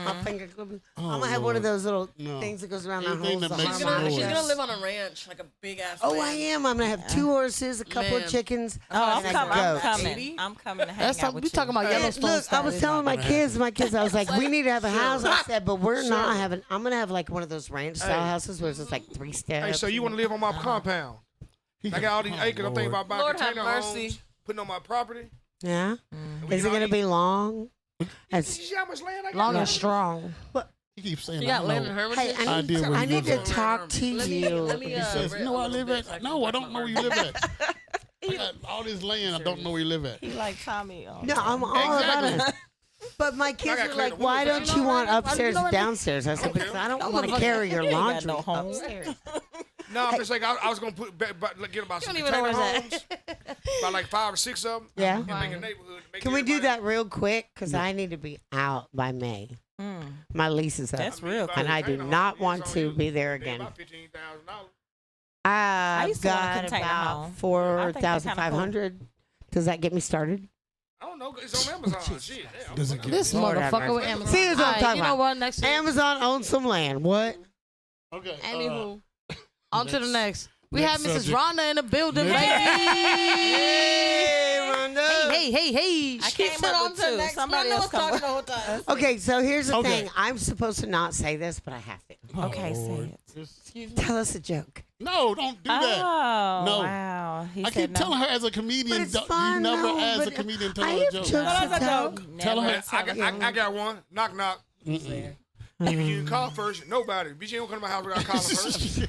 my finger clipping. Oh, I'm gonna have one of Lord. those little No. things that goes around the Anything holes. that the makes She's some gonna, noise. she's harmonicas. gonna live on a ranch, like a big ass. Oh, ranch. I am. I'm gonna have 2 horses, a couple Man. of chickens, Oh, and I'm a coming. goat. I'm coming. 80? I'm coming to hang That's out something with we you. talking about And Yellowstone look, I style. was It's telling not my gonna kids, I was like, we need to have a house. I said, but we're Sure. not having. I'm gonna have like one of those ranch style Hey. houses where it's just like 3 steps. Hey, so you want to live on my compound? I got all these acres. I'm thinking about buying Lord have container mercy. homes, putting on my property. Yeah. We Is it can gonna all be long? You As, see how much land I got? Long and strong. He keeps saying, You got I land know. in Hermitage? hey, I did where I he need to lives at. talk to Let me, you. let me, He says, read you know a where I little live bit so at? can No, I talk don't about know where you her. live at. I got all this land. I don't know where you live at. He like Tommy. No, I'm all about it. But my kids gotta are clear like, the why windows. don't you want upstairs know and what? downstairs? I said, because I don't want to carry your You ain't got laundry no home. upstairs. No, I'm just like I was gonna get about some don't even know container where homes, about like 5 or 6 of them. Yeah. And make a neighborhood. Make Can we do everybody- that real quick? Because I need to be out by May. My lease is up. That's real About And I do container not homes, want it's to on be you. there They again. About $15,000. I I've used to want a got container about home. I think they're 4,500. Does that get me started? I don't know. It's on Amazon. Shit. Yeah, Does it get This Lord have motherfucker mercy. with Amazon. See, that's what I'm Alright, talking you know about. what? Next week. Amazon owns some land. What? Okay. Anywho, on to the next. We next have Mrs. subject. Rhonda in the building, Next- baby. Rhonda. Hey. I She came said up on with to the two. next Somebody one. I else was come talking up. the whole time. Okay, so here's the Okay. thing. I'm supposed to not say this, but I have to. Okay, say Lord. it. Just- Tell us a joke. No, don't do Oh, that. No. wow. He I said keep no. telling her as a But comedian, it's you fun. never no, as a but comedian tell I her a have joke. jokes No, to that's a tell. joke. Tell her. Never I got one. Knock, knock. If you call first, nobody. Bitch, you don't come to my house without calling first. You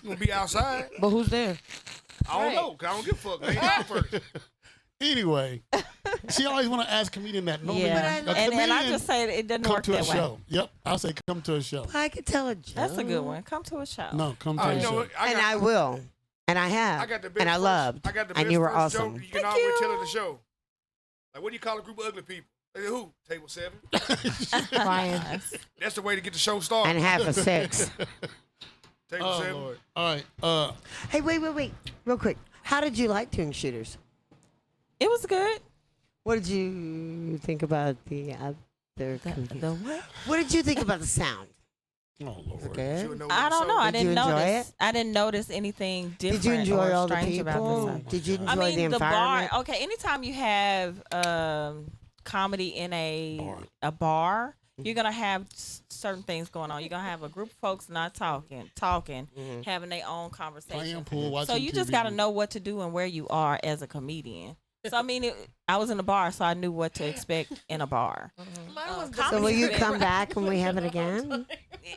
gonna be outside? But who's there? I don't know, 'cause I don't give a fuck. They ain't call first. Anyway, She always want to ask comedian that. Normally, Yeah, a and I comedian just say it doesn't come work to a that way. show. Yep, I'll say come to a show. I could tell a joke. That's a good one. Come to a show. No, come to Oh, a you know show. what? And I will. And I have. I got the best and I first- loved. I got the and best you were first awesome. joke you can always tell at the show. Like, what do you call a group of ugly people? Like, who? Table 7. Ryan. That's the way to get the show started. And half a 6. Table Oh 7. Lord. All right. Hey, wait. Real quick. How did you like doing shooters? It was good. What did you think about the other comedians? The what? What did you think about the sound? Oh Lord. Okay. You would know I what don't know. I Did you didn't enjoy notice. it? I didn't notice anything different Did you enjoy or all the strange about people? this. Did you enjoy I mean, the the bar. environment? Okay, anytime you have comedy in a bar, you're gonna have certain things going on. You're gonna have a group of folks not talking, having their own conversation. Playing pool, watching So you just TV. got to know what to do and where you are as a comedian. So I mean, I was in a bar, so I knew what to expect in a bar. Mine was So will you comedy- come back when we have it again?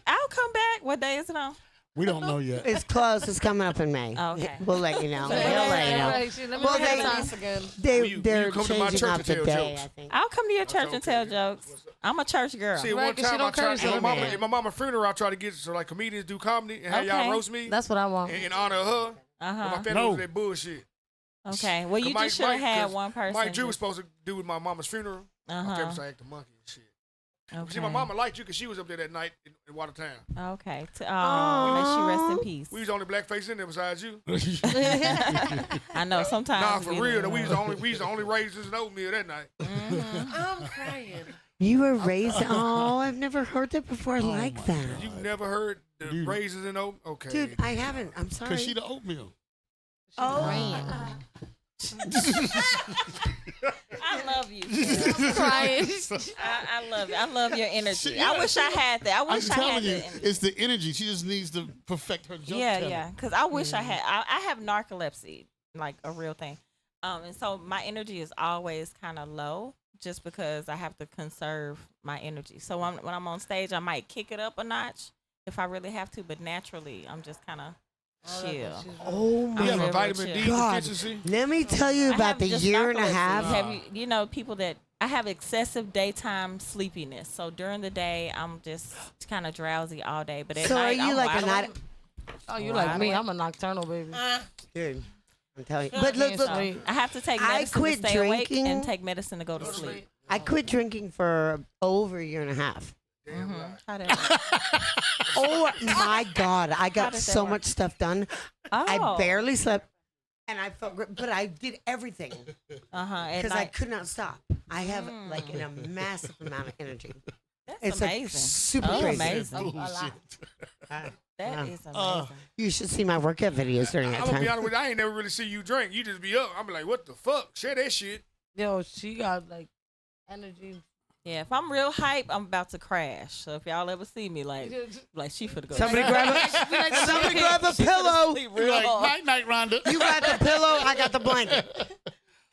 I'll come back. What day is it on? We don't know yet. It's close. It's coming up in May. Okay. We'll let you know. Let We'll let you know. me Well, get they- this again. you They're come to my changing church up and the tell day, jokes? I think. I'll come to your church and tell okay. jokes. I'm a church girl. See, Right, one 'cause she time I don't tried curse at on my the mama, man. at my mama's funeral, I tried to get so like comedians do comedy and have Okay. y'all roast me That's what I want. in honor of her. But my family No. was that bullshit. Okay. Well, you Mike- just should have Mike- had 'cause one person. Mike Drew was supposed to do with my mama's funeral. My family Uh-huh. started acting monkey and shit. Okay. See, my mama liked you because she was up there that night in Watertown. Okay. May she rest in peace. We was the only black face in there besides you. I know sometimes. Nah, we for get real. it. though, we was the only raisins and oatmeal that night. I'm crying. You were raised. Oh, I've never heard that before my like that. You never heard the Dude. raisins and oatmeal? Okay. Dude, I haven't. I'm sorry. Because she the oatmeal. I love you. Crying. I love you. I love your energy. Yeah, I wish I had that. I I'm wish I telling had you, that. it's the energy. She just needs to perfect her joke. Yeah, telling. yeah. Because I wish I had. I have narcolepsy, like a real thing. And so my energy is always kind of low, just because I have to conserve my energy. So when I'm on stage, I might kick it up a notch if I really have to, but naturally, I'm just kind of chill. Oh You my have a real vitamin D God. deficiency? Let me tell you I about have the just year and a narcolepsy. half. Have you know, people that I have excessive daytime sleepiness. So during the day, I'm just kind of drowsy all day. But at So are night, you I'm like a wide night? awake. Oh, you like me? I'm a nocturnal baby. Dude, I'm telling you. But look, So look, I have to take I medicine to quit stay awake drinking. and take medicine to go to sleep. I quit drinking for over a year and a half. How did Oh my God, I How got does that so work? much stuff done. I Oh. barely slept, and I felt great, but I did everything At because I night. could not stop. I have like a massive amount of energy. That's It's amazing. like super Oh, crazy. amazing. Bullshit. That is amazing. You should see my workout videos during that I'm gonna be time. honest with you, I ain't never really see you drink. You just be up. I'm be like, what the fuck? Share that shit. Yo, she got like energy. Yeah, if I'm real hype, I'm about to crash. So if y'all ever see me, like she finna go. Somebody grab a pillow. sleep You're real like, hard. night, Rhonda. You got the pillow. I got the blanket.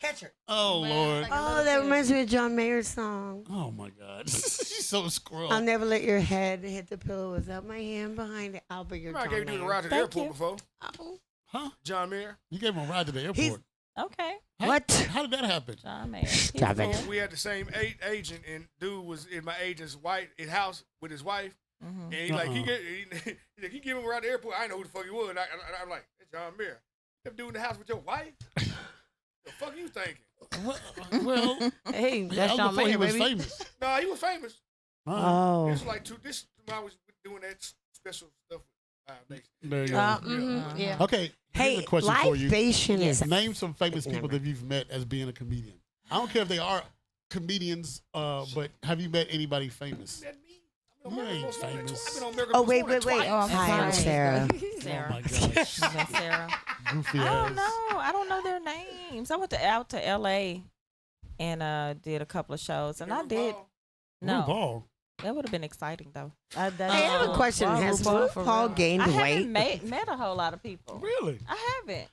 Catch her. Oh, Lord. Oh, that reminds me of John Mayer's song. Oh, my God. She's so scroll. I'll never let your head hit the pillow without my hand behind it. I'll be your I John gave you the Mayer. ride to the Thank airport you. before. Huh? John Mayer. You gave him a ride to the airport. He's- Okay, What? How did that happen? John Mayer. Stop it. We had the same agent, and dude was in my agent's house with his wife. And he like he gave him a ride to the airport. I didn't know who the fuck he was. I'm like, it's John Mayer. That dude in the house with your wife? The fuck you thinking? Well, Hey, that that's was John before he Mayer, was baby. famous. Nah, he was famous. Oh. This was like this when I was doing that special stuff with Live Nation. There you go. Yeah. Okay, here's Hey, a question for you. libation is. Name some famous Never people that you've met as being a comedian. I don't care if they are comedians, but have you met anybody famous? I've been You on ain't America's Most Wanted. famous. I've been on America's Oh, Most wait, Wanted wait, wait. twice. Oh, I'm Hi, I'm sorry. Sarah. Sarah. Oh my gosh, Is that Sarah? goofy I ass. don't know. I don't know their names. I went out to L.A. and did a couple of shows, and I did. No, RuPaul. that would have been exciting though. Hey, I have a question. Has RuPaul gained I weight? haven't met a whole lot of people. Really? I haven't.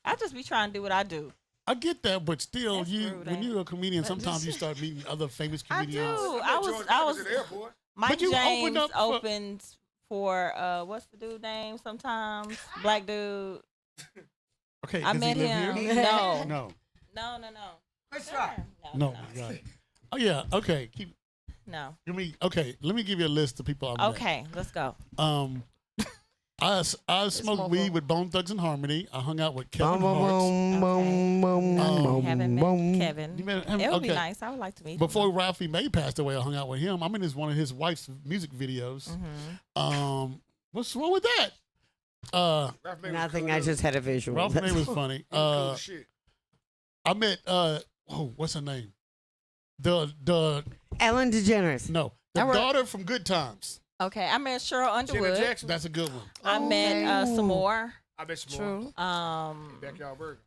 I just be trying to do what I do. I get that, but still, That's rude, when ain't you're a comedian, sometimes you start meeting other famous I comedians. do. I I was. at the airport. Mike But you James opened up opened for what's the dude name? Sometimes black dude. Okay, I does met he live him. here? No, No. No. Let's try. No, got it. Oh yeah. Okay. No. Let me give you a list of people I met. Okay, let's go. I smoked weed with Bone Thugs and Harmony. I hung out with Kevin Hart. Haven't met Kevin. You met him? It would be Okay. nice. I would like to meet Before him. Ralphie May passed away, I hung out with him. I'm in one of his wife's music videos. What's wrong with that? Ralph May was Nothing. cool, I just had a visual. Ralph May was funny. he was cool as shit. I met what's her name? The Ellen DeGeneres. no, the daughter from Good Times. Okay, I met Cheryl Janet Underwood. Jackson. That's a good one. I met some more. I bet some more. True. Backyard Burger.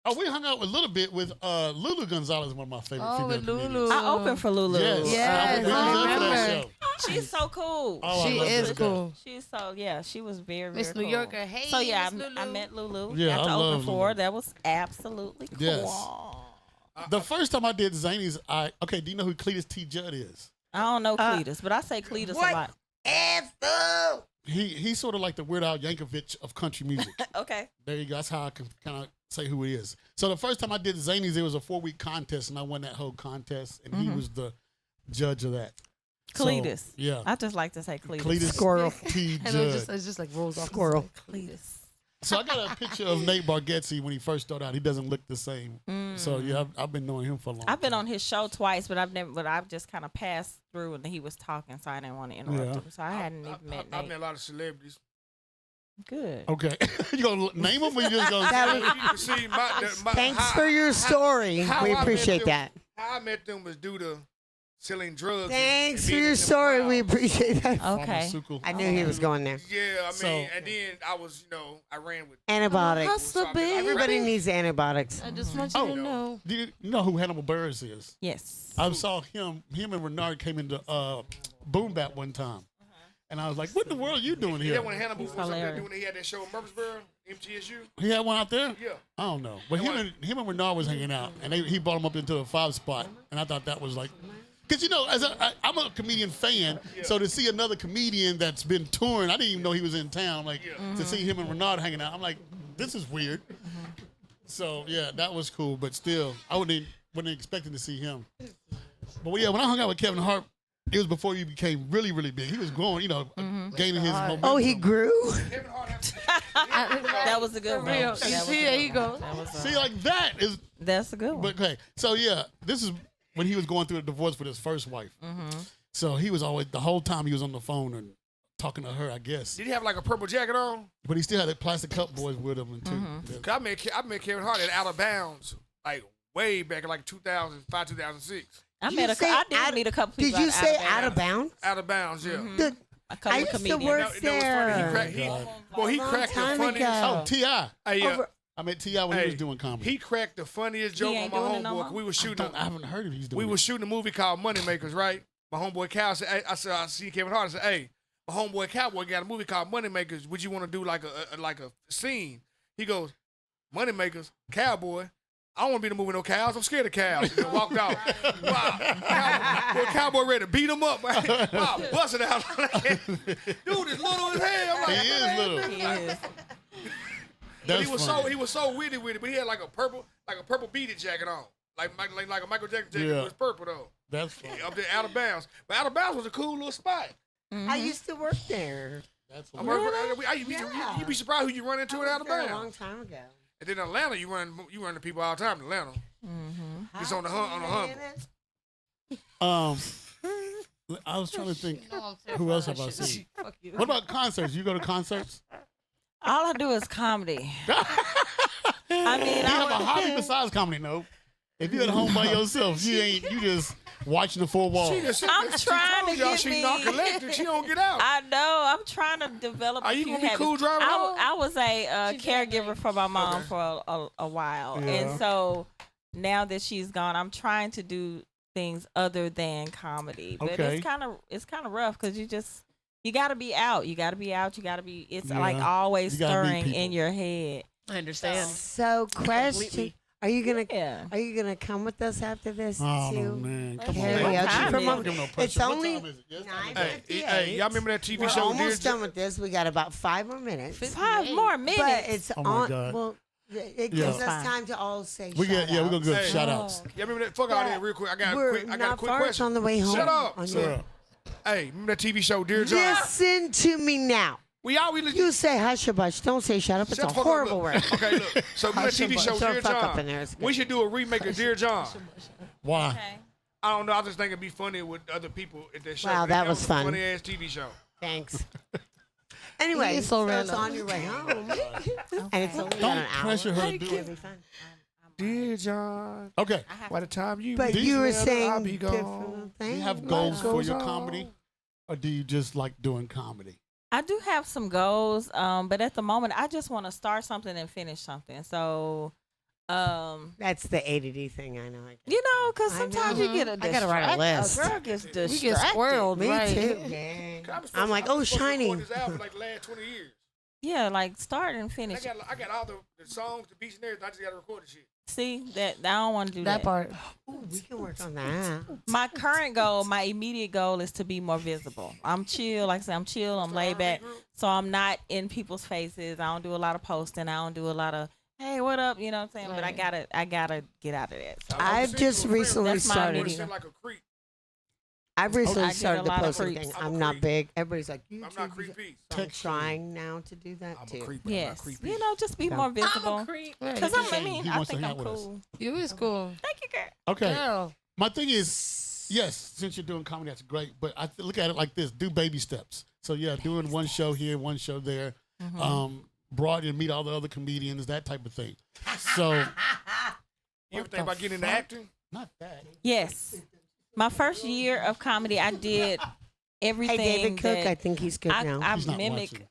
Oh, we hung out a little bit with Lulu Gonzalez, one of my favorite Oh, female with comedians. Lulu. I opened for Lulu. Yes, Yes, we was I there for that remember. show. She's so cool. Oh, I She love is that cool. She's so she was very Miss very New cool. Yorker. Hey, So yeah, Miss I Lulu. met Lulu. Yeah, Got to I love open for her. Lulu. That was absolutely cool. Yes. The first time I did Zanies, do you know who Cletus T. Judd is? I don't know Cletus, but I say Cletus a lot. He's sort of like the Weird Al Yankovic of country music. Okay. There you go. That's how I can kind of say who he is. So the first time I did Zanies, it was a 4-week contest, and I won that whole contest, and he was the judge of that. Cletus. So, yeah. I just like to say Cletus. Cletus Squirrel. T. And Judd. it's just like rolls off. Squirrel. Cletus. So I got a picture of Nate Bargatze when he first started out. He doesn't look the same. So yeah, I've been knowing him for a long time. I've been on his show twice, but I've just kind of passed through and he was talking, so I didn't want to interrupt him. So I hadn't even met I've Nate. met a lot of celebrities. Good. Okay. You gonna name them or you just gonna That You can see Thanks how- for your story. how We I met appreciate them- that. How I met them was due to selling drugs. Thanks and for being your in the story. crowd. We appreciate that. Okay. pharmaceutical? I knew he was going there. Yeah, I mean, So- and then I was, I ran with. Antibiotics. Hustle, baby. Everybody needs antibiotics. I just want you to know. Do you know who Hannibal Buress is? Yes. I saw him and Renard came into Boom Bap one time. And I was like, what in the world are you doing Yeah, here? when Hannibal was up there hilarious. doing, he had that show in Murfreesboro, MTSU. He had one out there? Yeah. I don't know. But him and Renard was hanging out, and he brought him up into a 5 spot, and I thought that was like, because as I'm a comedian fan, so to see another comedian that's been touring, I didn't even know he was in town. Like to see him and Renard hanging out, I'm like, this is weird. So yeah, that was cool, but still, I wasn't expecting to see him. But yeah, when I hung out with Kevin Hart, it was before he became really, really big. He was growing, gaining his momentum. Oh, he grew? Kevin Hart had That was a good one. Real. That was See, a there good you one. go. That was See, like that is. That's a good one. But okay, so yeah, this is when he was going through a divorce with his first wife. So he was always the whole time he was on the phone and talking to her, I guess. Did he have like a purple jacket on? But he still had the plastic cup boys with him too. Yeah. 'Cause I met Kevin Hart at Out of Bounds, like way back in like 2005, 2006. I Did met you say I did meet a couple Did people. you say out of bounds? Out of Bounds, yeah. The- A couple I of used to comedians. work That was funny. there. He Long cracked the time funniest. ago. Oh, T.I. Hey, Over- I met T.I. when he was doing comedy. He cracked the funniest joke on ain't my doing it no homeboy. more? 'Cause we were shooting. I haven't heard if he's doing We it. were shooting a movie called Moneymakers, right? My homeboy Cal said, I see Kevin Hart. I said, hey, my homeboy Cowboy got a movie called Moneymakers. Would you want to do like a scene? He goes, Moneymakers, Cowboy. I don't want to be in the movie with no cows. I'm scared of cows. And walked off. Wow. Cowboy ready to beat him up. Wow, busted out. Dude is little as hell. I'm like, He is little. He is. That's he was funny. so witty with it, but he had like a purple beaded jacket on. Like a Michael Jackson jacket, Yeah. but it's purple though. That's funny. Up there, Out of Bounds. But Out of Bounds was a cool little spot. I used to work there. That's I hilarious. worked for, you'd be surprised who you run into in Out of There a Bounds. long time ago. And then in Atlanta, you run into people all the time in Atlanta. It's on the humble. I was trying to think. Who else have I seen? Fuck you. What about concerts? You go to concerts? All I do is comedy. I mean, Do you have a I hobby besides comedy? No. If you're at home by yourself, you just watching the four walls. I'm trying to told y'all get she me- not collected. She don't get out. I know. I'm trying to develop. Are a you few gonna be habits. cool driving around? I was a caregiver for my mom for a while, and so now that she's gone, I'm trying to do things other than comedy. But Okay. it's kind of rough because you got to be out. You got to be out. You got to be. It's like Yeah. always You gotta meet stirring people. in your head. I understand. So, question: Completely. Are you gonna come with us after this Oh too? man, come on. Karaoke What time from is a- it? Give 'em no It's pressure. What only time is it? Yes, time is it? 9:58. Hey, y'all remember that TV We're show? almost Dear done with this. We got about 5 more minutes. 5 more minutes. But it's Oh my on. God. Well, It Yeah. gives us Fine. time to all say We're gonna shout-outs. go Hey. shout outs. Yeah, remember that? Fuck out Yeah. there real quick. I got We're a quick not farts question. on the way home. Shut up. On So, your- Hey, remember that TV show, Dear John? Listen to me now. We always You say hush-a-bush. Don't say shut up. It's Shut a the fuck up. horrible Look. word. Okay, look. So remember that TV show, Throw Dear fuck up John? in there. It's good. We should do a remake of Dear John. why? Okay. I don't know. I just think it'd be funny with other people at that show. Wow, that was fun. Funny ass TV show. Thanks. Anyway, He's so it's random. on your way home. And it's only Don't about an hour. pressure her to do It'll it. be fun. Dear John, Okay. by the time you But reach you were there, I'll saying be different gone. Do things. you have goals for goes your on. comedy, or do you just like doing comedy? I do have some goals, but at the moment, I just want to start something and finish something. So, That's the ADD thing. I know. you know, because I sometimes know. you get a I gotta write a list. girl gets distracted. We get squirreled, Me right? too. Yeah. I'm I'm like, oh, shiny. This album for like the last 20 years. Yeah, like start and I finish. got all the songs, the beats, and everything. I just got to record the shit. See that I don't want to do That part. Ooh, we can work on that. My current goal, my immediate goal, is to be more visible. I'm chill, like I said, I'm chill, I'm laid back, so I'm not in people's faces. I don't do a lot of posting. I don't do a lot of hey, what up? You know what I'm saying? But I gotta get out of that. So I've just recently That's my started. immediate- Like a creep. I've I recently get started a the lot of posting creeps. thing. I'm a I'm not creep. big. Everybody's like, I'm YouTube. not creepy. So I'm trying now to do that I'm too. a creep. yes, I'm not creepy. you know, just be Yeah. more I'm visible. a creep. Because I mean, He I wants to think hang I'm out with us. cool. You is cool. Thank you, girl. Okay. Girl. My thing is, yes, since you're doing comedy, that's great. But I look at it like this: do baby steps. So yeah, doing one show here, one show there, broaden and meet all the other comedians, that type of thing. So You ever think about getting into acting? not that. Yes, my first year of comedy, I did everything. Hey, David Cook, that I think he's good now. I He's not mimic watching.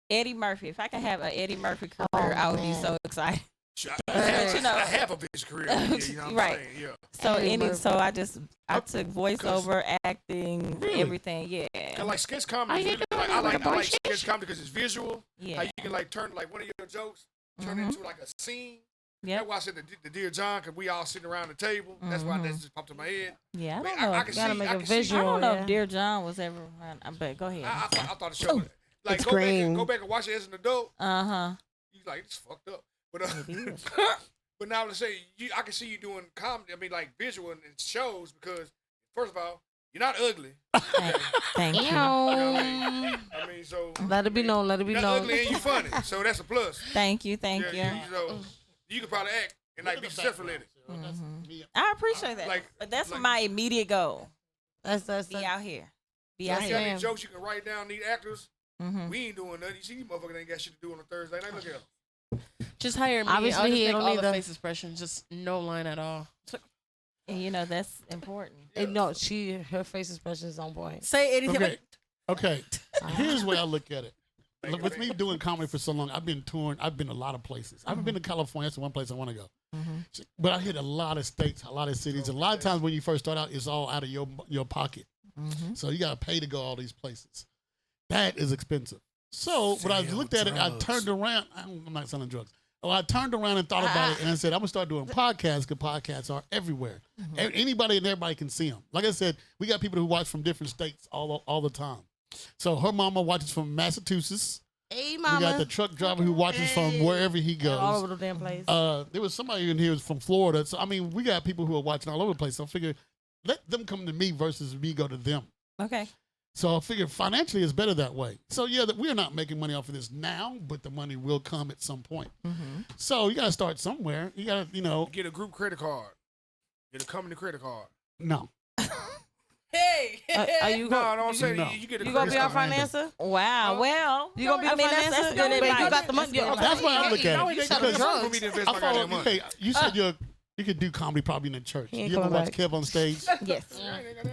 Eddie Murphy. If I could have an Eddie Murphy career, I would be so excited. You know, half of his career. Yeah, you know what I'm Right. saying? Yeah. So Eddie Murphy. so I took voiceover, acting, Really? everything. Yeah, And like sketch comedy, is really, like, I like sketch comedy because it's visual. yeah, How you can like turn like one of your jokes, turn it into like a scene. yeah, That's why I said the Dear John, because we all sitting around the table. That's why that just popped in my head. yeah. I Man, don't know. I can Gotta see, make I a can see- I visual. don't know yeah. if Dear John was ever around, but go ahead. I thought the show, like It's go back, green. and, go back and watch it as an adult. Uh huh. You like it's fucked up, but It is. but now to say I can see you doing comedy. I mean like visual and shows because first of all you're not ugly. Thank you. You know what I mean? I mean so Let it be known. Let it be you're not known. ugly and you funny, so that's a plus. Thank you. Thank Yeah, you. so you could probably act and like be successful in it. I appreciate that. Like- but that's like- my immediate goal. That's Be out here. Be So out if you here. got any Damn. jokes you can write down, need actors. Mm-hmm. We ain't doing nothing. You see, these motherfuckers ain't got shit to do on a Thursday night. Look at them. Just hire me. Obviously, I'll just he make don't all need the the- face expressions. Just no line at all. And you know that's important. No, her face expression is on point. Say anything. Okay. Okay. Here's the way I look at it. Look, with me doing comedy for so long, I've been touring. I've been a lot of places. I've been to California. That's the one place I want to go. But I hit a lot of states, a lot of cities. And a lot of times when you first start out, it's all out of your pocket. So you got to pay to go all these places. That is expensive. So when I looked at it, I turned around. I'm not selling drugs. Well, I turned around and thought about it, and I said, I'm going to start doing podcasts because podcasts are everywhere. Anybody and everybody can see them. Like I said, we got people who watch from different states all the time. So her mama watches from Massachusetts. Hey, We got the mama. truck driver who watches from wherever he All goes. over the damn place. There was somebody in here who's from Florida. So, I mean, we got people who are watching all over the place. So I figured, let them come to me versus me go to them. Okay. So I figured financially it's better that way. So yeah, that we're not making money off of this now, but the money will come at some point. So you got to start somewhere. You got to, Get a group credit card. Get a company credit card. no. Hey. Are you No, going? no, I'm saying No. you get a You gonna credit be our card. financer? Wow. Well, You gonna be I a mean, that's financer? good But advice. you got the money. That's good Okay. That's why I look at No, it. it ain't selling good drugs. for me to invest I my follow, goddamn money. okay, you said you could do comedy probably in the church. He ain't You ever coming watch back. Kev on stage? Yes.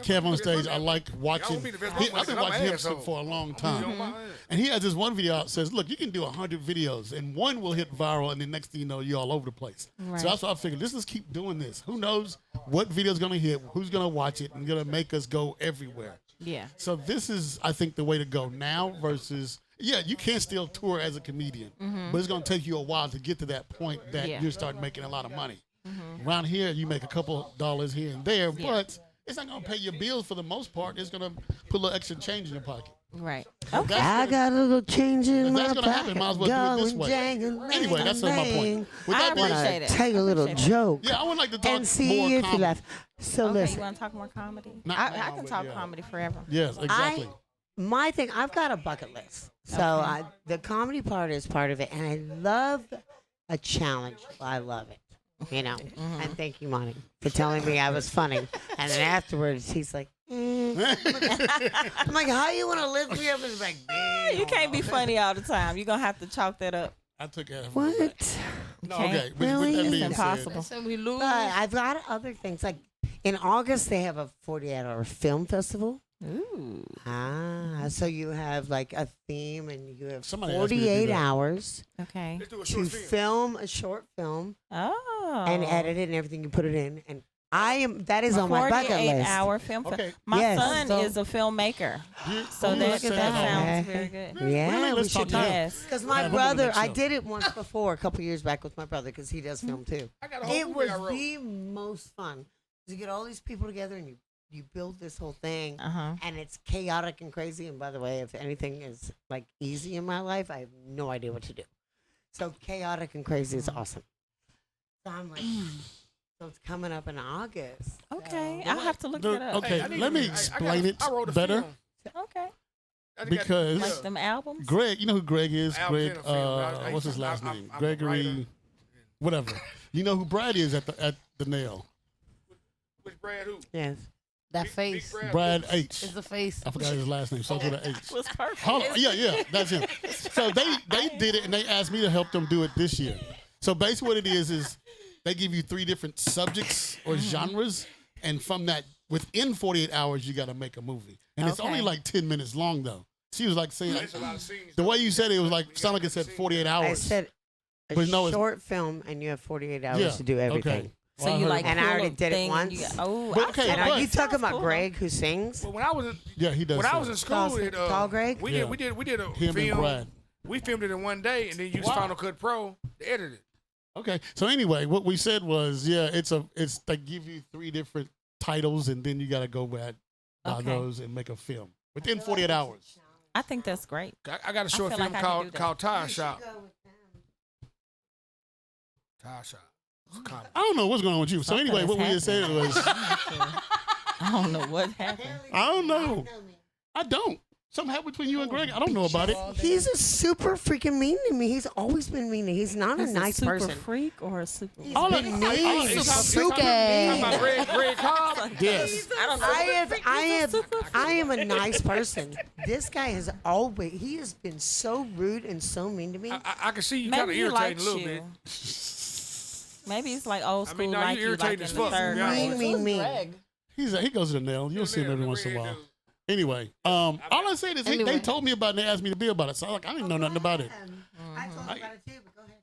Kev on stage, I like watching. want me to invest my money, I've been I'm watching an him asshole. for a long You time. know, my- And he has this one video out that says, look, you can do 100 videos and one will hit viral and the next thing you know, you're all over the place. Right. So that's why I figured, let's just keep doing this. Who knows what video's going to hit, who's going to watch it and going to make us go everywhere. Yeah. So this is, I think, the way to go now versus, yeah, you can still tour as a comedian, but it's going to take you a while to get to that point that Yeah. you start making a lot of money. Around here, you make a couple dollars here and there, but it's not going to pay your bills for the most part. It's going to put a little extra change in your pocket. Right. Okay. I got a little change in If my that's gonna happen, might as well do it this way. Anyway, that's my point. With I that being appreciate it. Tell you a little Appreciate it. joke yeah, I would like to talk and see more if comedy. you laugh. So Okay, you listen, want to talk more comedy? Not I now, can but talk yeah. comedy forever. Yes, exactly. my thing, I've got a bucket list. So the comedy part is part of it, and I love a challenge. I love it. You know, and thank you, Monty, for telling me I was funny. And then afterwards, he's like, I'm like, how you want to lift me up? And he's like, You can't be funny all the time. You're going to have to chalk that up. I took care of what? You No, can't. okay. With Really? that It's being impossible. So we lose. But I've got other things. Like in August, they have a 48-hour film festival. Ooh. So you have like a theme, and you have Somebody asked me to do 48 that. hours Okay. Let's do a to short film. film a short film Oh. and edit it and everything. You put it in, and that is on my bucket list. 48-hour film. Okay. My Yes. son So- is a filmmaker, so Ooh, that look at that that. sounds very good. Yeah, Really? we Let's talk should to him. Yes. Because Yeah, my we'll brother, next I show. did it once before, a couple years back with my brother, because he does film too. I got a whole It movie was I wrote. the most fun. You get all these people together and you build this whole thing, Uh-huh. and it's chaotic and crazy. And by the way, if anything is like easy in my life, I have no idea what to do. So chaotic and crazy is awesome. So I'm like, so it's coming up in August. Okay. So- I'll have to look Dude, that up. okay, I need let to- me I explain it I wrote a better. film. Okay. I just got- Because- Like them albums? Greg, you know who Greg is? Al Greg, Jenner film. what's his last I'm- name? I'm a writer. Gregory, whatever. You know who Brad is at the nail? Which Brad who? Yes. That Big face Brad H. is the face. I forgot his last name. Starts with an H. Was perfect. Yeah, that's him. So they did it, and they asked me to help them do it this year. So basically, what it is they give you 3 different subjects or genres, and from that, within 48 hours, you got to make a movie. And it's only Okay. like 10 minutes long, though. She was like saying, There's a lot of scenes. the way you said it was like, sounded like it said 48 I hours. said a But no, it's- short film, and you have 48 hours Yeah, to do everything. okay. So Well, I you heard like about And I pull already a did it thing and you once. got- oh, But I okay, feel And but- are you talking sounds about cool, Greg who sings? But when I was in, Yeah, he does. when I sing. was in school, Tall Greg? we Yeah. did a Him and film. Brad. We filmed it in one day, and then used Wow. Final Cut Pro to edit it. Okay. So anyway, what we said was, yeah, it's they give you 3 different titles, and then you got to go by Okay. those and make a film within 48 hours. I think that's great. I got a short feel film like I could do that. called Tire Shop. Tire Shop. It's a comedy. I don't know what's going on with you. So Something anyway, is what we just said happening. was, I don't know what happened. I don't know. I don't. Something happened between you and Greg. I don't know about it. He's a super freaking mean to me. He's always been mean. He's not Is a it nice super person. freak or a super? All been of- mean. It's Super talking about Greg Cobb. Yes. I don't know. I am a nice person. This guy has he has been so rude and so mean to me. I can see you kind of Maybe he irritating likes a little you. bit. Maybe it's like old I school, mean, no, like you you like irritating in as the fuck, third to be honest. grade. mean. He goes to the nail. You'll see him every once in a while. Anyway, all I said is they Anyway. told me about it and they asked me to be about it. So I was like, I didn't know nothing about it. I told him about it too, but go ahead.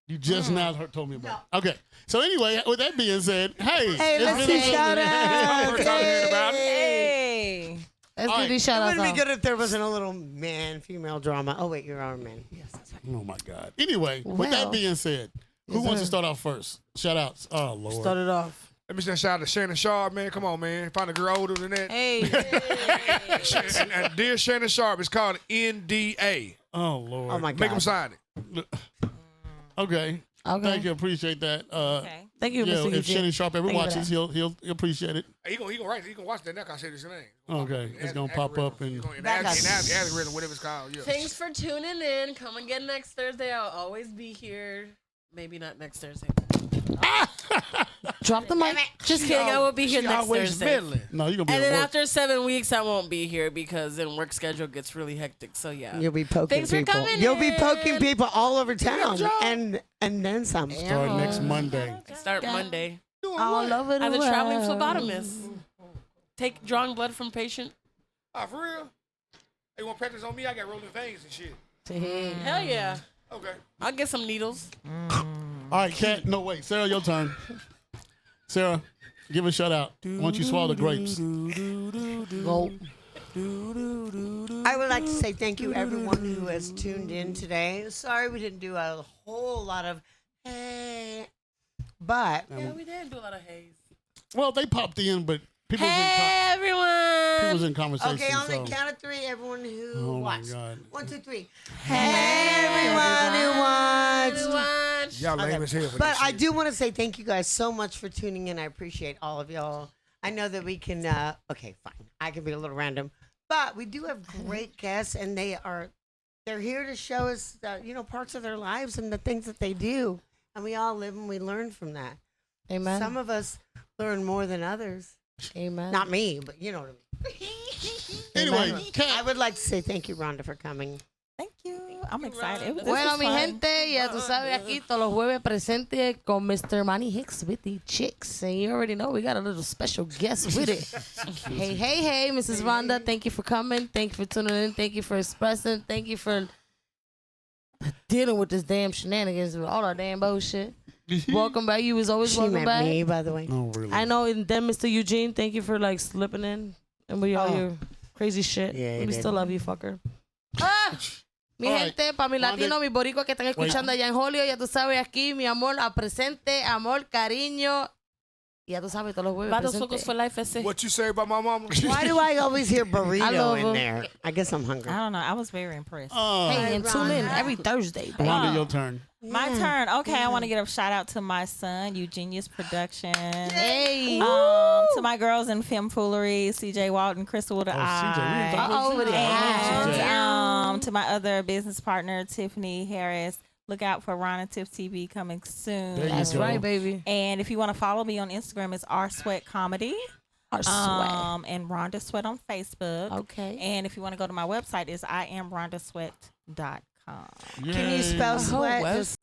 You just now told me about it. Okay. So anyway, with that being said, hey. Hey, it's let's been do a- shout outs. We're talking about it. Hey. Let's All do right. these It shout outs. wouldn't be good if there wasn't a little female drama. Oh wait, you're our man. Yes, that's right. Oh my God. Anyway, with that Well. being said, who wants to start off first? Shout outs. Oh Lord. Start it off. Let me just shout out to Shannon Sharp, man. Come on, man. Find a girl older than that. Hey. And dear Shannon Sharp, it's called NDA. Oh Lord. Oh my God. Make them sign it. Okay. Okay. Thank you. Appreciate that. Okay. Thank you, Yeah, Mr. if Eugene. Shannon Sharp ever Thank you for watches, he'll appreciate it. He gonna write. He gonna watch that. Now I said his name. Okay, it's gonna pop up and- in algorithm, whatever it's called. Yeah. Thanks for tuning in. Come again next Thursday. I'll always be here. Maybe not next Thursday. Drop the mic. Just kidding. I will be here She next always Thursday. meddling. No, you're gonna be And at then work. after 7 weeks, I won't be here because then work schedule gets really hectic. So yeah. You'll be poking Thanks for people. coming You'll be in. poking people all over town, and then some. Start next Monday. Start Monday. All over the As a world. traveling phlebotomist. Take drawing blood from patient. Oh, for real? They want practice on me? I got rolling veins and shit. Hell yeah. Okay. I'll get some needles. All right, Kat. No, wait. Sarah, your turn. Sarah, give a shout out. Why don't you swallow the grapes? Go. I would like to say thank you everyone who has tuned in today. Sorry we didn't do a whole lot of hey, but Yeah, we did do a lot of haze. Well, they popped in, but People was Hey, everyone. People was in conversation. Okay, on so. the count of three, everyone who Oh, my watched. God. 1, 2, 3. Hey, everyone who watched. Y'all lame as hell for But this I shit. do want to say thank you guys so much for tuning in. I appreciate all of y'all. I know that we can, okay, fine. I can be a little random. But we do have great guests, and they're here to show us, parts of their lives and the things that they do. And we all live and we learn from that. Amen. Some of us learn more than others. Amen. Not me, but you know what I mean. Anyway, I would like to say thank you, Rhonda, for coming. Thank you. I'm excited. This Bueno, was mi fun. gente, ya tú sabes, aquí todos los jueves presente con Mr. Monty Hicks with the chicks. And you already know we got a little special guest with it. Hey, Mrs. Rhonda, thank you for coming. Thank you for tuning in. Thank you for expressing. Thank you for dealing with this damn shenanigans with all our damn bullshit. Welcome back. You was always She welcome meant back. me, by the way. Oh, really? I know, and then Mr. Eugene, thank you for like slipping in and with all Oh. your crazy shit. Yeah, he we did. still love you, fucker. Mi All right. gente, para mi latino, Rhonda- mi boricua que están escuchando allá en Hollywood, ya tú sabes, aquí, mi amor, a presente, amor, cariño. Ya tú sabes, todos los jueves Vados presente. Focus for Life ese. What you say about my mama? Why do I always hear I burrito love in her. there? I guess I'm hungry. I don't know. I was very impressed. Hey, and tune in Rhonda. every Thursday. baby. Rhonda, your turn. My turn. Okay, I want to give a shout out to my son, Eugenius Production. Hey. To my girls in Film Foolery, CJ Walton, Crystal with the CJ, we eye. ain't talking Uh-oh, with the And eye. to my other business partner, Tiffany Harris. Look out for Ron and Tiff TV coming soon. There you That's go. right, baby. And if you want to follow me on Instagram, it's R Sweat Comedy. Our sweat. And Rhonda Sweat on Facebook. Okay. And if you want to go to my website, it's IamRhondaSweat.com. Can you spell sweat? Just-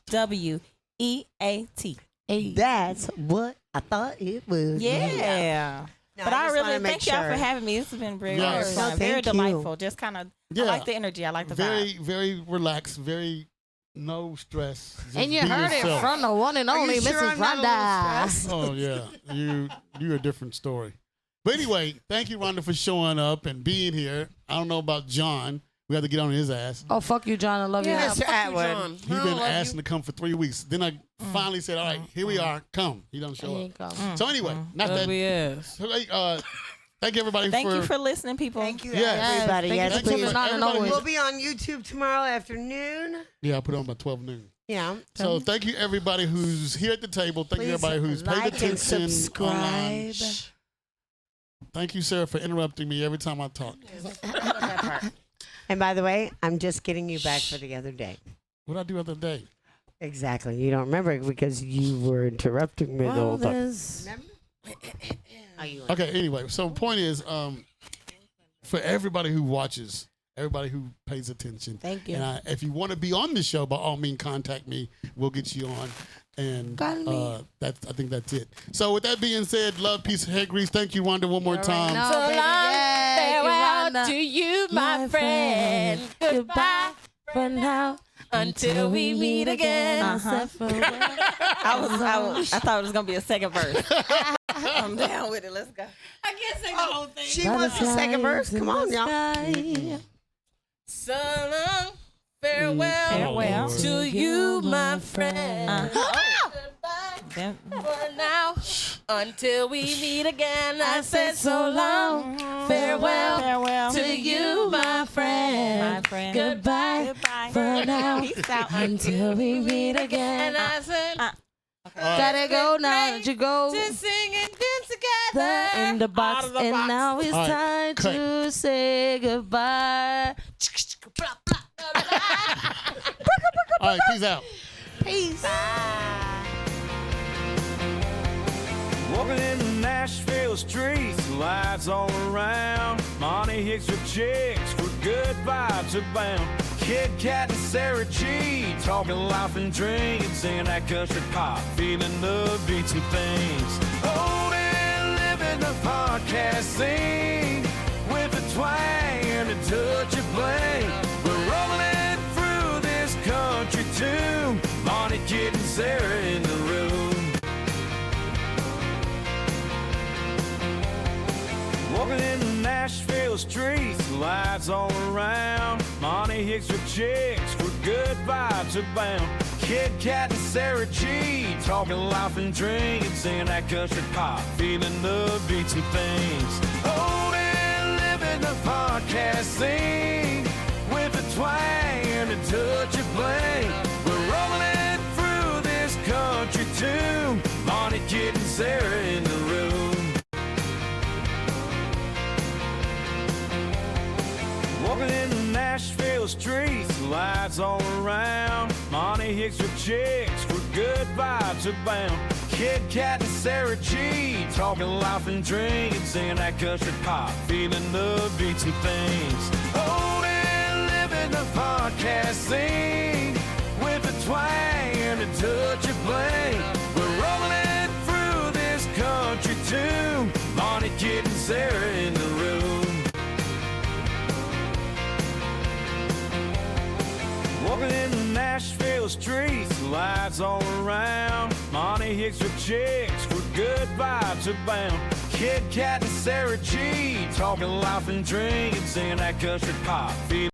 SWEAT. Hey. That's what I thought it was. Yeah. No, But I just really wanna make thank y'all sure. for having me. This has been very, Yes. very fun. No, Very thank you. delightful. Just kind of, Yeah. I like the energy. I like the Very, vibe. very relaxed. Very no stress. Just And you be heard it yourself. from the one and Are only you sure Mrs. I'm not a little Rhonda. stressed? Oh yeah, you're a different story. But anyway, thank you, Rhonda, for showing up and being here. I don't know about John. We have to get on his ass. Oh, fuck you, John. I love you. Mr. Atwood. He's been asking to come for 3 weeks. Then I finally said, "All right, here we are. Come." He don't He show ain't up. come. So anyway, not that. Thank you, everybody. Thank for, you for listening, people. Thank you, Yes. everybody. Thank Yes, you for please. coming on and Everybody- always. We'll be on YouTube tomorrow afternoon. Yeah, I put it on by 12 noon. Yeah. So thank you, everybody who's here at the table. Thank you, Please everybody who's paid like and attention. subscribe. online. Thank you, Sarah, for interrupting me every time I talk. And by the way, I'm just getting you back for the other day. What did I do the other day? Exactly. You don't remember it because you were interrupting me the whole time. Remember? Oh, you were. Okay, anyway, so point is, for everybody who watches, everybody who pays attention. Thank you. And if you want to be on the show, by all means, contact me. We'll get you on. And Call me. I think that's it. So with that being said, love, peace, and head grease. Thank you, Rhonda, one more time. No, So baby, long, yeah, farewell Yolanda. to you, my friend. Goodbye for now. until we meet again. Uh-huh. I thought it was gonna be a second verse. I'm down with it. Let's go. I can't sing the whole thing. She wants the second verse. Come on, y'all. So long, farewell, Farewell. Lord. to you, my friend. Uh-huh. Goodbye Then- for now, until we meet again. I said so long, farewell, to you, my friend. My friend. Goodbye Goodbye. for now. Peace out. Until we meet And again. I said, Gotta go now that you go. to sing and dance together In the box, Out of the and box. now it's All right, time cut. to say goodbye. All right, peace out. Peace. Walking in the Nashville streets, lights all around. Monty Hicks with chicks, for good vibes abound. Kid Cat and Sarah G, talking life and drinking, singing that country pop, feeling the beats and things. Old and living the podcast scene, with a twang and a touch of bling. We're rolling through this country tune. Monty, Kid, and Sarah in the room. Walking in the Nashville streets, lights all around. Monty Hicks with chicks, for good vibes abound. Kid Kat and Sarah G, talking life and drinking, singing that country pop, feeling the beats and things. Oh, and living the podcast scene with a twang and a touch of bling. We're rolling it through this country tune. Monty, Kid, and Sarah in the room. Walking in the Nashville streets, lights all around. Monty Hicks with chicks, for good vibes abound. Kid Kat and Sarah G, talking life and drinking, singing that country pop, feeling the beats and things. Oh, and living the podcast scene with a twang and a touch of bling. We're rolling it through this country tune. Monty, Kid, and Sarah in the room. Walking in the Nashville streets, lights all around. Monty Hicks with chicks, for good vibes abound. Kid Kat and Sarah G, talking life and drinking, singing that country pop, feeling